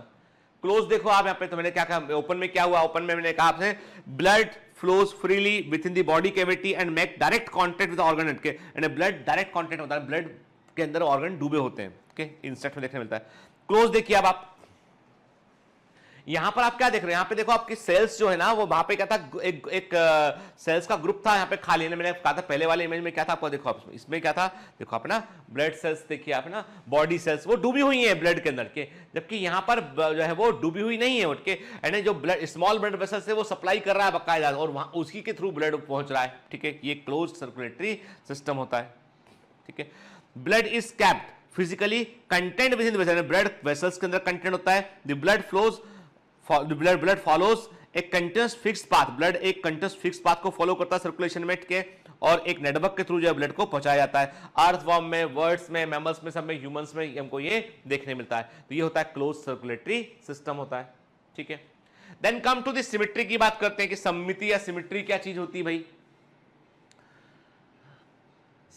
क्लोज देखो आप यहाँ पे, तो मैंने क्या कहा, ओपन में क्या हुआ, ओपन में मैंने कहा आपसे blood flows freely with in the body cavity and make direct contact with organ, and blood direct contact होता है, ब्लड के अंदर ऑर्गन डूबे होते हैं, इंसेक्ट में देखने मिलता है। क्लोज देखिए अब आप, यहां पर आप क्या देख रहे हैं, यहां पे देखो आपकी सेल्स जो है ना, वो वहां पे क्या था, एक सेल्स का ग्रुप था, यहां पे खाली है, मैंने कहा था पहले वाले इमेज में क्या था आपको, देखो आप इसमें क्या था, देखो आप ना ब्लड सेल्स देखिए आप ना, बॉडी सेल्स वो डूबी हुई हैं ब्लड के अंदर के, जबकि यहां पर जो है वो डूबी हुई नहीं है उठ के, यानी जो ब्लड स्मॉल ब्लड वेसल से वो सप्लाई कर रहा है बकायदा, और वहां उसी के थ्रू ब्लड पहुंच रहा है। ठीक है, ये क्लोज्ड सर्कुलेटरी सिस्टम होता है। ठीक है, blood is capped physically content with in the vessel, blood vessels के अंदर कंटेंट होता है, the blood flows, blood follows एक कंटिन्यूअस फिक्स्ड पाथ, ब्लड एक कंटिन्यूअस फिक्स्ड पाथ को फॉलो करता है सर्कुलेशन में के, और एक नेटवर्क के थ्रू जो है ब्लड को पहुंचाया जाता है। अर्थवॉर्म में, वर्ड्स में, मैमल्स में, सब में, ह्यूमंस में हमको ये देखने मिलता है। तो ये होता है क्लोज सर्कुलेटरी सिस्टम होता है। ठीक है, then come to the symmetry की बात करते हैं कि सममिति या सिमेट्री क्या चीज होती है भाई।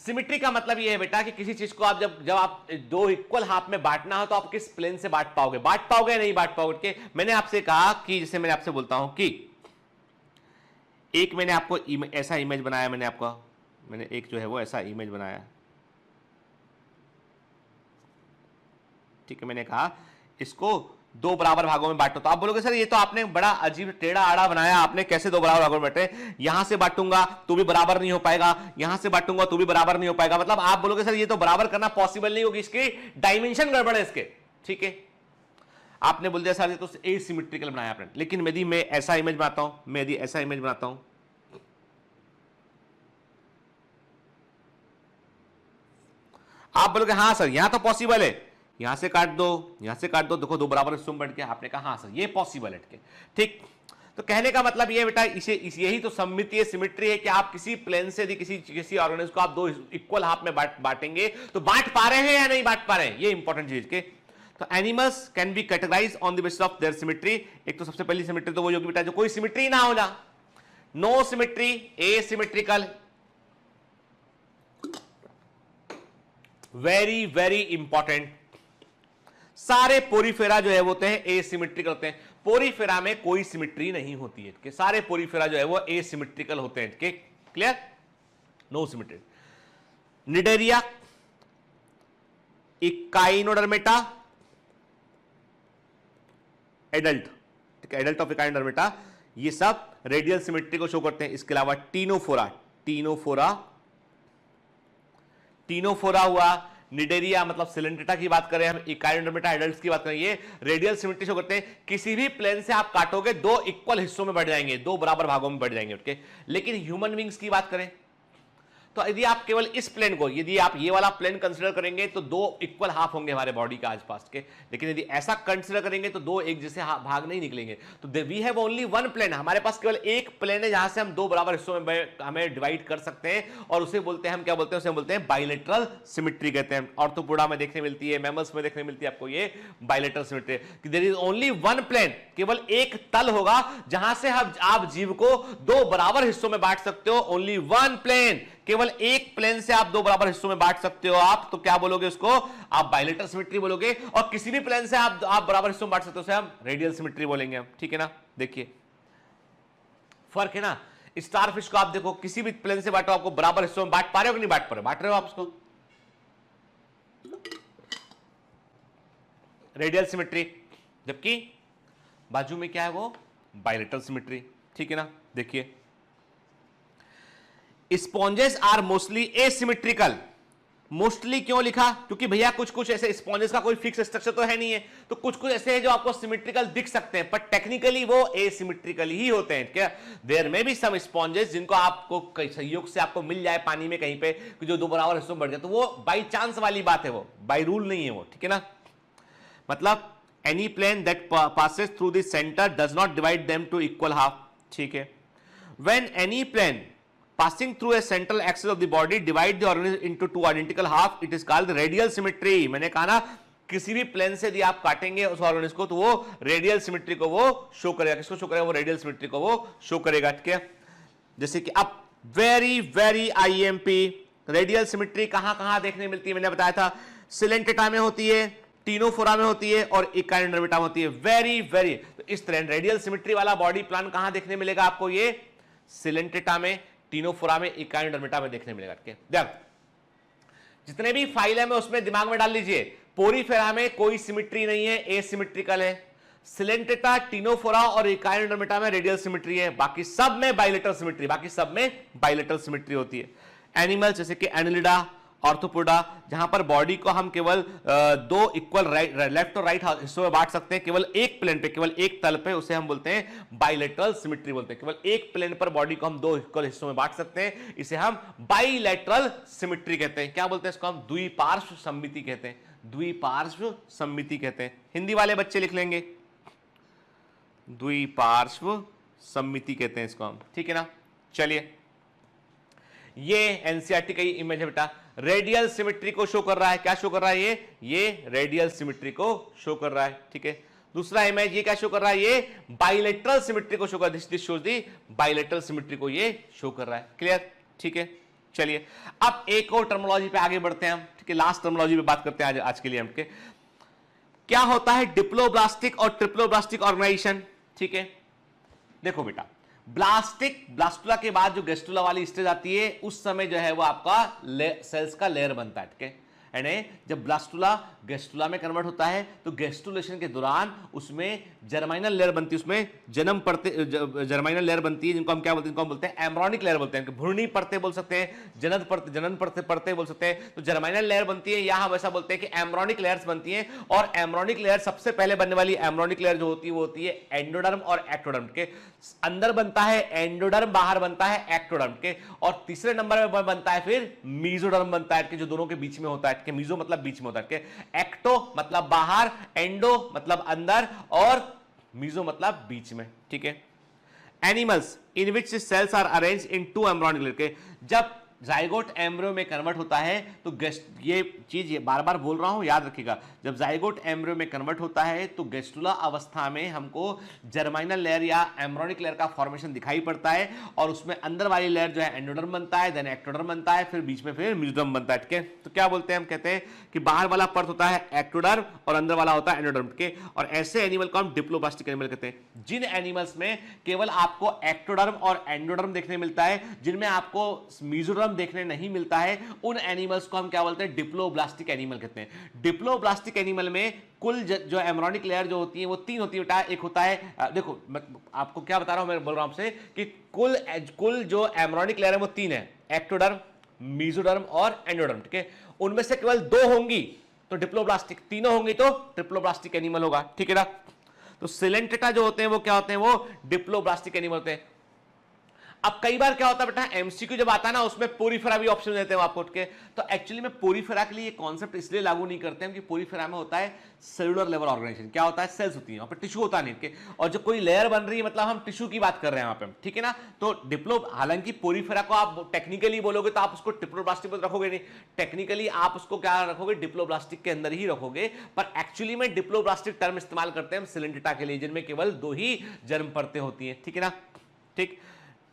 सिमेट्री का मतलब यह है बेटा कि किसी चीज को आप जब आप दो इक्वल हाफ में बांटना हो तो आप किस प्लेन से बांट पाओगे या नहीं बांट पाओगे। मैंने आपसे कहा कि जैसे मैंने आपसे बोलता हूं कि एक मैंने आपको ऐसा इमेज बनाया, मैंने एक जो है वो ऐसा इमेज बनाया, ठीक है। मैंने कहा इसको दो बराबर भागों में बांटो। तो आप बोलोगे सर ये तो आपने बड़ा अजीब टेढ़ा आड़ा बनाया, आपने कैसे दो बराबर भागों में बांटे? यहां से बांटूंगा तो भी बराबर नहीं हो पाएगा, यहां से बांटूंगा तो भी बराबर नहीं हो पाएगा। मतलब आप बोलोगे सर ये तो बराबर करना पॉसिबल नहीं होगी, इसकी डायमेंशन गड़बड़ है इसके, ठीक है। आपने बोल दिया सर ये तो एसिमेट्रिकल बनाया आपने, लेकिन यदि मैं ऐसा इमेज बनाता हूं, मैं यदि ऐसा इमेज बनाता हूं, आप बोलोगे हाँ सर यहां तो पॉसिबल है, यहां से काट दो, यहां से काट दो, देखो दो बराबर हिस्सों में बढ़ गया। आपने कहा हाँ सर ये पॉसिबल है, ठीक। तो कहने का मतलब ये बेटा यही तो सममितीय सिमेट्री है कि आप किसी प्लेन से यदि किसी ऑर्गेनिज्म को आप दो इक्वल हाफ में बांटेंगे तो बांट पा रहे हैं या नहीं बांट पा रहे हैं, ये इंपॉर्टेंट चीज के। तो animals can be categorised on the basis of their symmetry. एक तो सबसे पहली सिमेट्री तो वो होगी बेटा जो कोई सिमेट्री ना हो, जा no symmetry, asymmetrical, very very important. सारे पोरीफेरा जो है वो होते हैं एसिमेट्रिकल होते हैं, पोरीफेरा में कोई सिमेट्री नहीं होती है कि सारे पोरीफेरा जो है वो एसिमेट्रिकल होते हैं के, clear, no symmetry. Cnidaria, Echinodermata, adult, ठीक है, एडल्ट ऑफ इकाइनोडर्मेटा, ये सब रेडियल सिमेट्री को शो करते हैं। इसके अलावा टीनोफोरा हुआ, निडेरिया मतलब सिलेंट्रेटा की बात करें हम, इकाइनोडर्मेटा एडल्ट्स की बात करें, ये रेडियल सिमेट्री शो करते हैं। किसी भी प्लेन से आप काटोगे दो इक्वल हिस्सों में बढ़ जाएंगे, दो बराबर भागों में बढ़ जाएंगे, ओके। लेकिन ह्यूमन बींग्स की बात करें तो यदि आप केवल इस प्लेन को, यदि आप ये वाला प्लेन कंसीडर करेंगे तो दो इक्वल हाफ होंगे हमारे बॉडी के आसपास के, लेकिन यदि ऐसा कंसीडर करेंगे तो दो एक जैसे भाग नहीं निकलेंगे। तो we have only one plane, हमारे पास केवल एक प्लेन है जहां से हम दो बराबर हिस्सों में हमें डिवाइड कर सकते हैं, और उसे बोलते हैं हम क्या बोलते हैं, उसे बोलते हैं बाइलेटरल सिमेट्री कहते हैं। ऑर्थोपोडा में देखने मिलती है, मैमल्स में देखने मिलती है आपको ये बाइलेटरल सिमेट्री, कि there is only one plane, केवल एक तल होगा जहां से आप जीव को दो बराबर हिस्सों में बांट सकते हो। ओनली वन प्लेन, केवल एक प्लेन से आप दो बराबर हिस्सों में बांट सकते हो। आप तो क्या बोलोगे उसको, आप बाइलेटरल सिमेट्री बोलोगे। और किसी भी प्लेन से आप बराबर हिस्सों में बांट सकते हो, उसे हम रेडियल सिमेट्री बोलेंगे, ठीक है ना। देखिए फर्क है ना। स्टारफिश को आप देखो, किसी भी प्लेन से बांटो, आपको बराबर हिस्सों में बांट पा रहे हो कि नहीं बांट पा रहे हो, बांट रहे हो आप उसको, रेडियल सिमेट्री। जबकि बाजू में क्या है वो बाइलेटरल सिमेट्री, ठीक है ना। देखिए sponges are mostly asymmetrical. Mostly क्यों लिखा, क्योंकि भैया कुछ कुछ ऐसे स्पॉन्जेस का कोई फिक्स स्ट्रक्चर तो है नहीं है, तो कुछ कुछ ऐसे हैं जो आपको सिमेट्रिकल दिख सकते हैं, पर टेक्निकली वो एसिमेट्रिकल ही होते हैं, क्या। देयर में भी सम स्पॉन्जेस जिनको आपको संयोग से आपको मिल जाए पानी में कहीं पे, जो दो बराबर हिस्सों में बढ़ जाए, तो वो बाई चांस वाली बात है, वो बाई रूल नहीं है वो, ठीक है ना। मतलब any plane that passes through the centre does not divide them to equal half, ठीक है। When any plane passing through a central axis of the body divide the organism into two identical half, it is called radial symmetry। मैंने कहा ना किसी भी plane से यदि आप काटेंगे उस ऑर्गेनिज्म को तो वो रेडियल सिमेट्री को वो शो करेगा। किसको शो करेगा, वो रेडियल सिमेट्री को वो शो करेगा, ठीक है। जैसे कि अब very very IMP, radial symmetry कहां कहां देखने मिलती है, मैंने बताया था सिलेंट्रेटा में होती है, टीनोफोरा में होती है और इकाइनोडर्मेटा में होती है। वेरी वेरी, तो इस तरह रेडियल सिमेट्री वाला बॉडी प्लान कहां देखने मिलेगा आपको, ये सिलेंट्रेटा में, टीनोफोरा में, इकाइनोडर्मेटा में देखने मिलेगा। देख जितने भी फाइलम है उसमें दिमाग में डाल लीजिए, पोरीफेरा में कोई सिमेट्री नहीं है, एसिमेट्रिकल है। सिलेंट्रेटा, टीनोफोरा और इकाइनोडर्मेटा में रेडियल सिमेट्री है, बाकी सब में बाइलेटरल सिमेट्री, बाकी सब में बाइलेटरल सिमेट्री होती है। एनिमल्स जैसे कि एनिलिडा, ऑर्थोपोडा, जहां पर बॉडी को हम केवल दो इक्वल लेफ्ट और राइट हिस्सों में बांट सकते हैं, केवल एक प्लेन पे, केवल एक तल पे, उसे हम बोलते हैं बाइलेटरल सिमेट्री बोलते हैं। केवल एक प्लेन पर बॉडी को हम दो इक्वल हिस्सों में बांट सकते हैं, इसे हम बाइलेटरल सिमेट्री कहते हैं। क्या बोलते हैं इसको, हम द्विपार्श्व सममिति कहते हैं, द्विपार्श्व सममिति कहते हैं। हिंदी वाले बच्चे लिख लेंगे, द्विपार्श्व सममिति कहते हैं इसको हम, ठीक है ना। चलिए ये एनसीईआरटी का इमेज है बेटा, रेडियल सिमेट्री को शो कर रहा है। क्या शो कर रहा है, ये रेडियल सिमेट्री को शो कर रहा है, ठीक है। दूसरा इमेज ये क्या शो कर रहा है, ये बाइलेटरल सिमेट्री को शो कर रहा है, this shows the bilateral symmetry को ये शो कर रहा है, क्लियर, ठीक है। चलिए अब एक और टर्मिनोलॉजी पे आगे बढ़ते हैं हम, ठीक है। लास्ट टर्मिनोलॉजी पे बात करते हैं आज के लिए हम, क्या होता है डिप्लोब्लास्टिक और ट्रिप्लोब्लास्टिक ऑर्गेनाइजेशन, ठीक है। देखो बेटा ब्लास्टुला के बाद जो गेस्टुला वाली स्टेज आती है उस समय जो है वो आपका सेल्स का लेयर बनता है, ठीक है। यानी जब ब्लास्टुला गेस्टुला में कन्वर्ट होता है तो गेस्टुलेशन के दौरान उसमें जर्माइनल लेयर बनती है, उसमें जर्माइनल लेयर बनती है, जिनको हम क्या बोलते हैं, जिनको हम बोलते हैं एम्ब्रॉनिक लेयर बोलते हैं, भ्रूणी परतें बोल सकते हैं, जनन परतें बोल सकते हैं। तो जर्माइनल लेयर बनती है, या हम ऐसा बोलते हैं कि एम्ब्रॉनिक लेयर्स बनती हैं। और एम्ब्रॉनिक लेयर सबसे पहले बनने वाली एम्ब्रॉनिक लेयर जो होती है वो होती है एंडोडर्म और एक्टोडर्म के। अंदर बनता है एंडोडर्म, बाहर बनता है एक्टोडर्म के। और तीसरे नंबर में बनता है फिर मीजोडर्म बनता है, कि जो दोनों के बीच में होता है, कि मीजो मतलब बीच में होता है, कि एक्टो मतलब बाहर, एंडो मतलब अंदर, और मीजो मतलब बीच में, ठीक है। Animals in which cells are arranged in two embryonic layer के, जब जाइगोट एम्ब्रियो में कन्वर्ट होता है तो ये चीज ये बार बार बोल रहा हूं, याद रखिएगा, जब जाइगोट एम्ब्रियो में कन्वर्ट होता है तो गेस्टुला अवस्था में हमको जर्माइनल लेयर या एम्ब्रॉनिक लेयर का फॉर्मेशन दिखाई पड़ता है, और उसमें अंदर वाली लेयर जो है एंडोडर्म बनता है, देन एक्टोडर्म बनता है, फिर बीच में फिर मीजोडर्म बनता है, ठीक है। तो क्या बोलते हैं, हम कहते हैं कि बाहर वाला परत होता है एक्टोडर्म और अंदर वाला होता है एंडोडर्म के। और ऐसे एनिमल को हम डिप्लोब्लास्टिक एनिमल कहते हैं। जिन एनिमल्स में केवल आपको एक्टोडर्म और एंडोडर्म देखने मिलता है, जिनमें आपको मीजोडर्म देखने नहीं मिलता है, उन एनिमल्स को हम क्या बोलते हैं, डिप्लोब्लास्टिक एनिमल कहते हैं। डिप्लोब्लास्टिक एनिमल में कुल जो एम्ब्रॉनिक लेयर जो होती है वो 3 होती है बेटा। एक होता है, देखो मैं आपको क्या बता रहा हूं, मैं बोल रहा हूं आपसे कि कुल जो एम्ब्रॉनिक लेयर है वो 3 है, एक्टोडर्म, मीजोडर्म और एंडोडर्म, ठीक है। उनमें से केवल 2 होंगी तो डिप्लोब्लास्टिक, 3 होंगी तो ट्रिप्लोब्लास्टिक एनिमल होगा, ठीक है ना। तो सिलेंटेटा जो होते हैं वो क्या होते हैं, वो डिप्लोब्लास्टिक एनिमल होते हैं। अब कई बार क्या होता है बेटा, एमसीक्यू जब आता है ना उसमें पोरीफेरा भी ऑप्शन देते हैं आपको, के तो एक्चुअली में पोरीफेरा के लिए ये कॉन्सेप्ट इसलिए लागू नहीं करते हैं कि पोरीफेरा में होता है सेलुलर लेवल ऑर्गेनाइजेशन, क्या होता है, सेल्स होती है, वहां पर टिश्यू होता नहीं के, और जो कोई लेयर बन रही है मतलब हम टिश्यू की बात कर रहे हैं वहां पे, ठीक है ना। तो हालांकि पोरीफेरा को आप टेक्निकली बोलोगे तो आप उसको डिप्लोब्लास्टिक में रखोगे नहीं, टेक्निकली आप उसको क्या रखोगे, डिप्लोब्लास्टिक के अंदर ही रखोगे, पर एक्चुअली में डिप्लोब्लास्टिक टर्म इस्तेमाल करते हैं हम सिलेंटेटा के लिए, जिनमें केवल 2 ही जर्म परतें होती हैं, ठीक है ना, ठीक।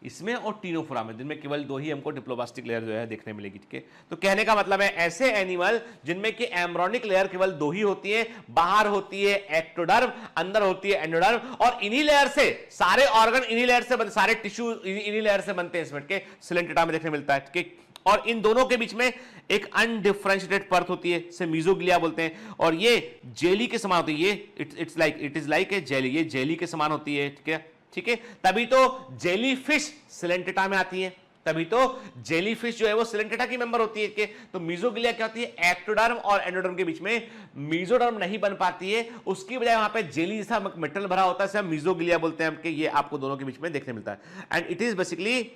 इसमें और टीनोफोरा में, जिनमें केवल 2 ही हमको डिप्लोब्लास्टिक लेयर जो है देखने मिलेगी, ठीक है। तो कहने का मतलब है ऐसे एनिमल जिनमें कि एम्ब्रॉनिक लेयर केवल 2 ही होती है, बाहर होती है एक्टोडर्म, अंदर होती है एंडोडर्म, और इन्हीं लेयर से सारे ऑर्गन, इन्हीं लेयर से बनते, सारे टिश्यू इन्हीं लेयर से बनते हैं, इसमें के सिलेंटेटा में देखने मिलता है, ठीक है। और इन दोनों के बीच में एक अनडिफरेंशिएटेड परत होती है, इसे मीजोग्लिया बोलते हैं, और ये जेली के समान होती है, ये it is like a jelly, ये जेली के समान होती है, ठीक है, ठीक है। तभी तो जेलीफिश सिलेंटेटा में आती है, तभी तो जेलीफिश जो है वो सिलेंटेटा की मेंबर होती है के। तो मीजोग्लिया क्या होती है, एक्टोडर्म और एंडोडर्म के बीच में मीजोडर्म नहीं बन पाती है, उसकी बजाय वहां पे जेली जैसा मेटल भरा होता है, इसे हम मीजोग्लिया बोलते हैं, ये आपको दोनों के बीच में देखने मिलता है। And it is basically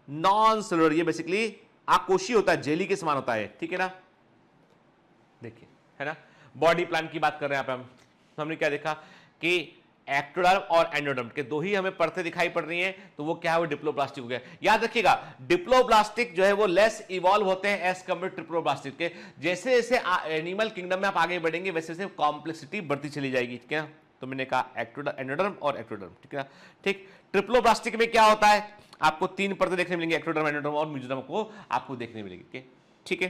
non cellular, ये बेसिकली आकोशी होता है, जेली के समान होता है, ठीक है ना। देखिए, है ना, बॉडी प्लान की बात कर रहे हैं यहाँ पे हम, तो हमने क्या देखा कि एक्टोडर्म और एंडोडर्म के 2 ही हमें परतें दिखाई पड़ रही हैं, तो वो क्या है, वो डिप्लोब्लास्टिक हो गया। याद रखिएगा, डिप्लोब्लास्टिक जो है वो लेस इवॉल्व होते हैं एज कंपेयर ट्रिप्लोब्लास्टिक के। जैसे जैसे एनिमल किंगडम में आप आगे बढ़ेंगे वैसे वैसे कॉम्प्लेक्सिटी बढ़ती चली जाएगी, ठीक है। तो मैंने कहा एंडोडर्म और एक्टोडर्म, ठीक है, ठीक। ट्रिप्लोब्लास्टिक में क्या होता है, आपको 3 परतें देखने मिलेंगी, एक्टोडर्म, एंडोडर्म और मीजोडर्म को आपको देखने मिलेगी, ठीक है।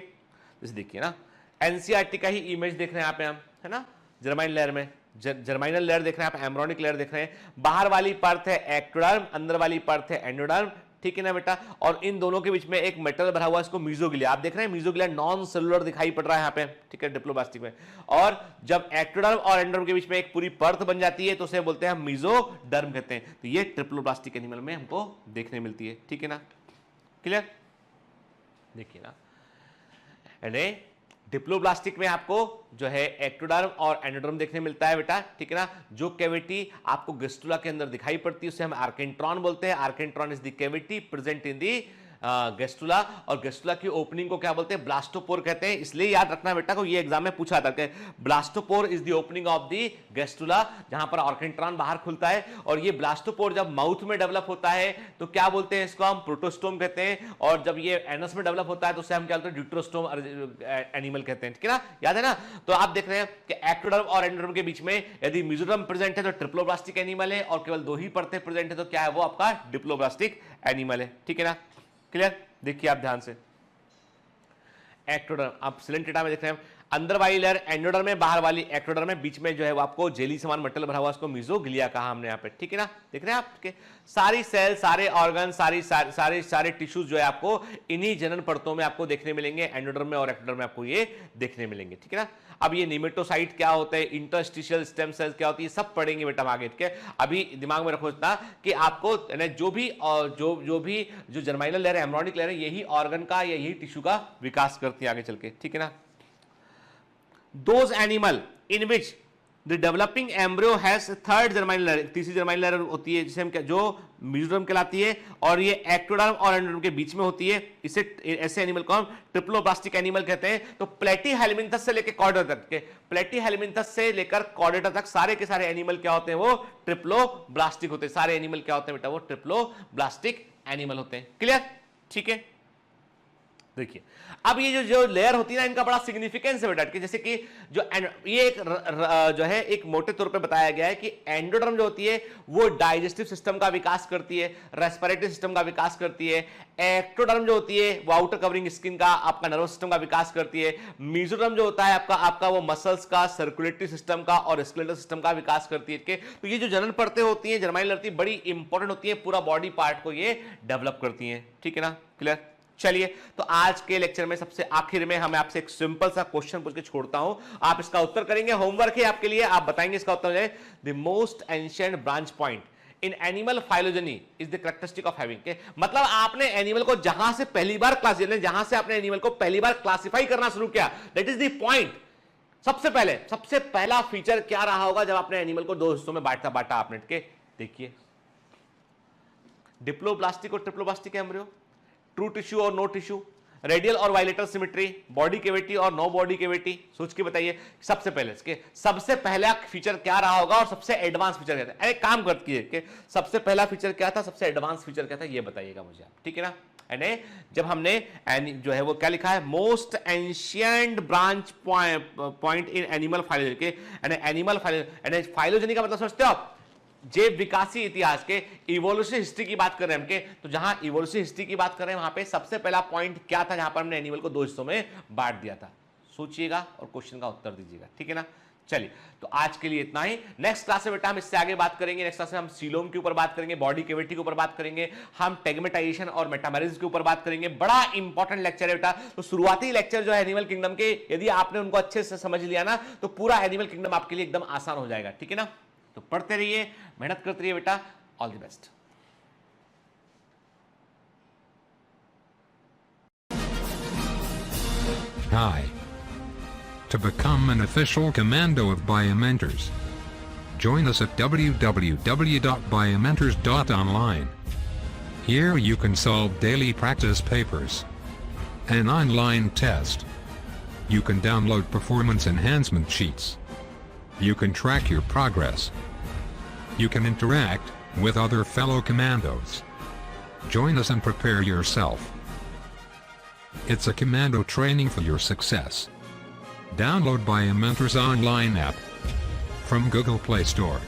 जैसे देखिए ना, एनसीईआरटी का ही इमेज देख रहे हैं यहाँ पे हम, है ना, जर्माइन लेयर में जर्माइनल लेयर देख रहे हैं आप, एम्ब्रॉनिक लेयर देख रहे हैं, बाहर वाली परत है एक्टोडर्म, अंदर वाली परत है एंडोडर्म, ठीक है ना बेटा। और इन दोनों के बीच में एक मेटल भरा हुआ है, इसको मीजोग्लिया, आप देख रहे हैं मीजोग्लिया नॉन सेलुलर दिखाई पड़ रहा है यहाँ पे, ठीक है, डिप्लोब्लास्टिक में। और जब एक्टोडर्म और एंडोडर्म के बीच में एक पूरी परत बन जाती है तो उसे बोलते हैं हम मीजोडर्म कहते हैं। तो ये ट्रिप्लोब्लास्टिक एनिमल में हमको देखने मिलती है, ठीक है ना, क्लियर। देखिए ना, डिप्लोब्लास्टिक में आपको जो है एक्टोडर्म और एंडोडर्म देखने मिलता है बेटा, ठीक है ना। जो कैविटी आपको गेस्टुला के अंदर दिखाई पड़ती है उसे हम आर्केंट्रॉन बोलते हैं। Archenteron is the cavity present in the gastrula, और गेस्टुला की ओपनिंग को क्या बोलते हैं, ब्लास्टोपोर कहते हैं। इसलिए याद रखना बेटा को, ये एग्जाम में पूछा था कि blastopore is the opening of the gastrula, जहां पर आर्केंट्रॉन बाहर खुलता है। और ये ब्लास्टोपोर जब माउथ में डेवलप होता है तो क्या बोलते हैं, इसको हम प्रोटोस्टोम कहते हैं, और जब ये एनस में डेवलप होता है तो उसे हम क्या बोलते हैं, ड्यूट्रोस्टोम एनिमल कहते हैं, ठीक है ना, याद है ना। तो आप देख रहे हैं कि एक्टोडर्म और एंडोडर्म के बीच में यदि मीजोडर्म प्रेजेंट है तो ट्रिप्लोब्लास्टिक एनिमल है, और केवल 2 ही परतें प्रेजेंट है तो क्या है, वो आपका डिप्लोब्लास्टिक एनिमल है, ठीक है ना, क्लियर। देखिए आप ध्यान से, एक्टोडर्म आप सिलेंटेटा में देख रहे हैं, अंदर वाली लेयर एंडोडर्म में, बाहर वाली एक्टोडर्म में, बीच में जो है वो आपको जेली समान मटेरियल भरा हुआ, उसको मीजोग्लिया कहा हमने यहाँ पे, ठीक है ना। देख रहे हैं आपके सारी सेल, सारे ऑर्गन, सारे टिश्यूज जो है आपको इन्हीं जनन परतों में आपको देखने मिलेंगे, एंडोडर्म में और एक्टोडर्म में आपको ये देखने मिलेंगे, ठीक है ना। अब ये निमेटोसाइट क्या होता है, इंटरस्टिशियल स्टेम सेल्स क्या होती है, सब पढ़ेंगे बेटा आगे के। अभी दिमाग में रखो इतना कि आपको जो भी जर्माइनल लेयर है, एम्ब्रियोनिक लेयर है, यही ऑर्गन का या यही टिश्यू का विकास करती है आगे चल के, ठीक है ना। Those animal in which the developing embryo has third germinal layer, तीसरी जर्माइनल लेयर होती है जिसे हम जो मेसोडर्म कहलाती है, और ये एक्टोडर्म और एंडोडर्म के बीच में होती है। इसे ऐसे एनिमल को हम ट्रिप्लोब्लास्टिक एनिमल कहते हैं। तो प्लेटीहेलमिन्थस से लेकर कॉर्डेटा तक के, प्लेटीहेलमिन्थस से लेकर कॉर्डेटा तक सारे के सारे एनिमल क्या होते हैं, वो ट्रिप्लोब्लास्टिक होते हैं। सारे एनिमल क्या होते हैं बेटा, वो ट्रिप्लोब्लास्टिक एनिमल होते हैं। क्लियर, ठीक है। देखिए अब ये जो लेयर होती है ना, इनका बड़ा सिग्निफिकेंस है बेटा, कि जैसे कि ये एक जो है एक मोटे तौर पे बताया गया है कि एंडोडर्म जो होती है वो डाइजेस्टिव सिस्टम का विकास करती है, रेस्पिरेटरी सिस्टम का विकास करती है। एक्टोडर्म जो होती है वो आउटर कवरिंग स्किन का, आपका नर्वस सिस्टम का विकास करती है। मेसोडर्म जो होता है आपका वो मसल्स का, सर्कुलेटरी सिस्टम का और स्केलेटल सिस्टम का विकास करती है। तो ये जो जनन परतें होती है, जर्माइनल परतें, बड़ी इंपॉर्टेंट होती है, पूरा बॉडी पार्ट को ये डेवलप करती है, ठीक है ना। क्लियर, चलिए तो आज के लेक्चर में सबसे आखिर में हमें आपसे एक सिंपल सा क्वेश्चन पूछ के छोड़ता हूं, आप इसका उत्तर करेंगे। होमवर्क है आपके लिए, आप बताएंगे इसका उत्तर है। The most ancient branch point in animal phylogeny is the characteristic of having, मतलब आपने एनिमल को जहां से पहली बार जहां से आपने एनिमल को पहली बार क्लासिफाई करना शुरू किया, दैट इज द पॉइंट। सबसे पहला फीचर क्या रहा होगा जब आपने एनिमल को दो हिस्सों में बांटा आपने के। देखिए डिप्लोब्लास्टिक और ट्रिप्लोब्लास्टिक एम्ब्रियो, ट्रू टिश्यू और नो टिश्यू, रेडियल और बाइलेटरल सिमेट्री, बॉडी कैविटी और नो बॉडी कैविटी। सोच के बताइए सबसे पहला फीचर क्या रहा होगा और सबसे एडवांस फीचर क्या था। अरे काम करती है कि सबसे पहला फीचर क्या था, सबसे एडवांस फीचर क्या था, ये बताइएगा मुझे आप, ठीक है ना। यानी जब हमने जो है वो क्या लिखा है, most ancient branch point in animal phylogeny, animal phylogeny का मतलब समझते हो आप, जैव विकासी इतिहास के इवोल्यूशनरी हिस्ट्री की बात कर रहे हैं हमके। तो जहां इवोल्यूशनरी हिस्ट्री की बात कर रहे हैं वहां पे सबसे पहला पॉइंट क्या था, जहां पर हमने एनिमल को दो हिस्सों में बांट दिया था। सोचिएगा और क्वेश्चन का उत्तर दीजिएगा, ठीक है ना। चलिए तो आज के लिए इतना ही। नेक्स्ट क्लास में बेटा हम इससे आगे बात करेंगे। नेक्स्ट क्लास में हम सीलोम के ऊपर बात करेंगे, बॉडी कैविटी के ऊपर बात करेंगे, हम टेगमेटाइजेशन और मेटामेरिज्म के ऊपर बात करेंगे। बड़ा इंपॉर्टेंट लेक्चर है बेटा। तो शुरुआती लेक्चर जो है एनिमल किंगडम के, यदि आपने उनको अच्छे से समझ लिया ना, तो पूरा एनिमल किंगडम आपके लिए एकदम आसान हो जाएगा, ठीक है ना। तो पढ़ते रहिए, मेहनत करते रहिए बेटा। All the best. Hi. To become an official commando of Biomentors, join us at www.biomentors.online. Here you can solve daily practice papers, an online test. You can download performance enhancement sheets. You can track your progress. You can interact with other fellow commandos. Join us and prepare yourself. It's a commando training for your success. Download Biomentors online app from Google Play Store.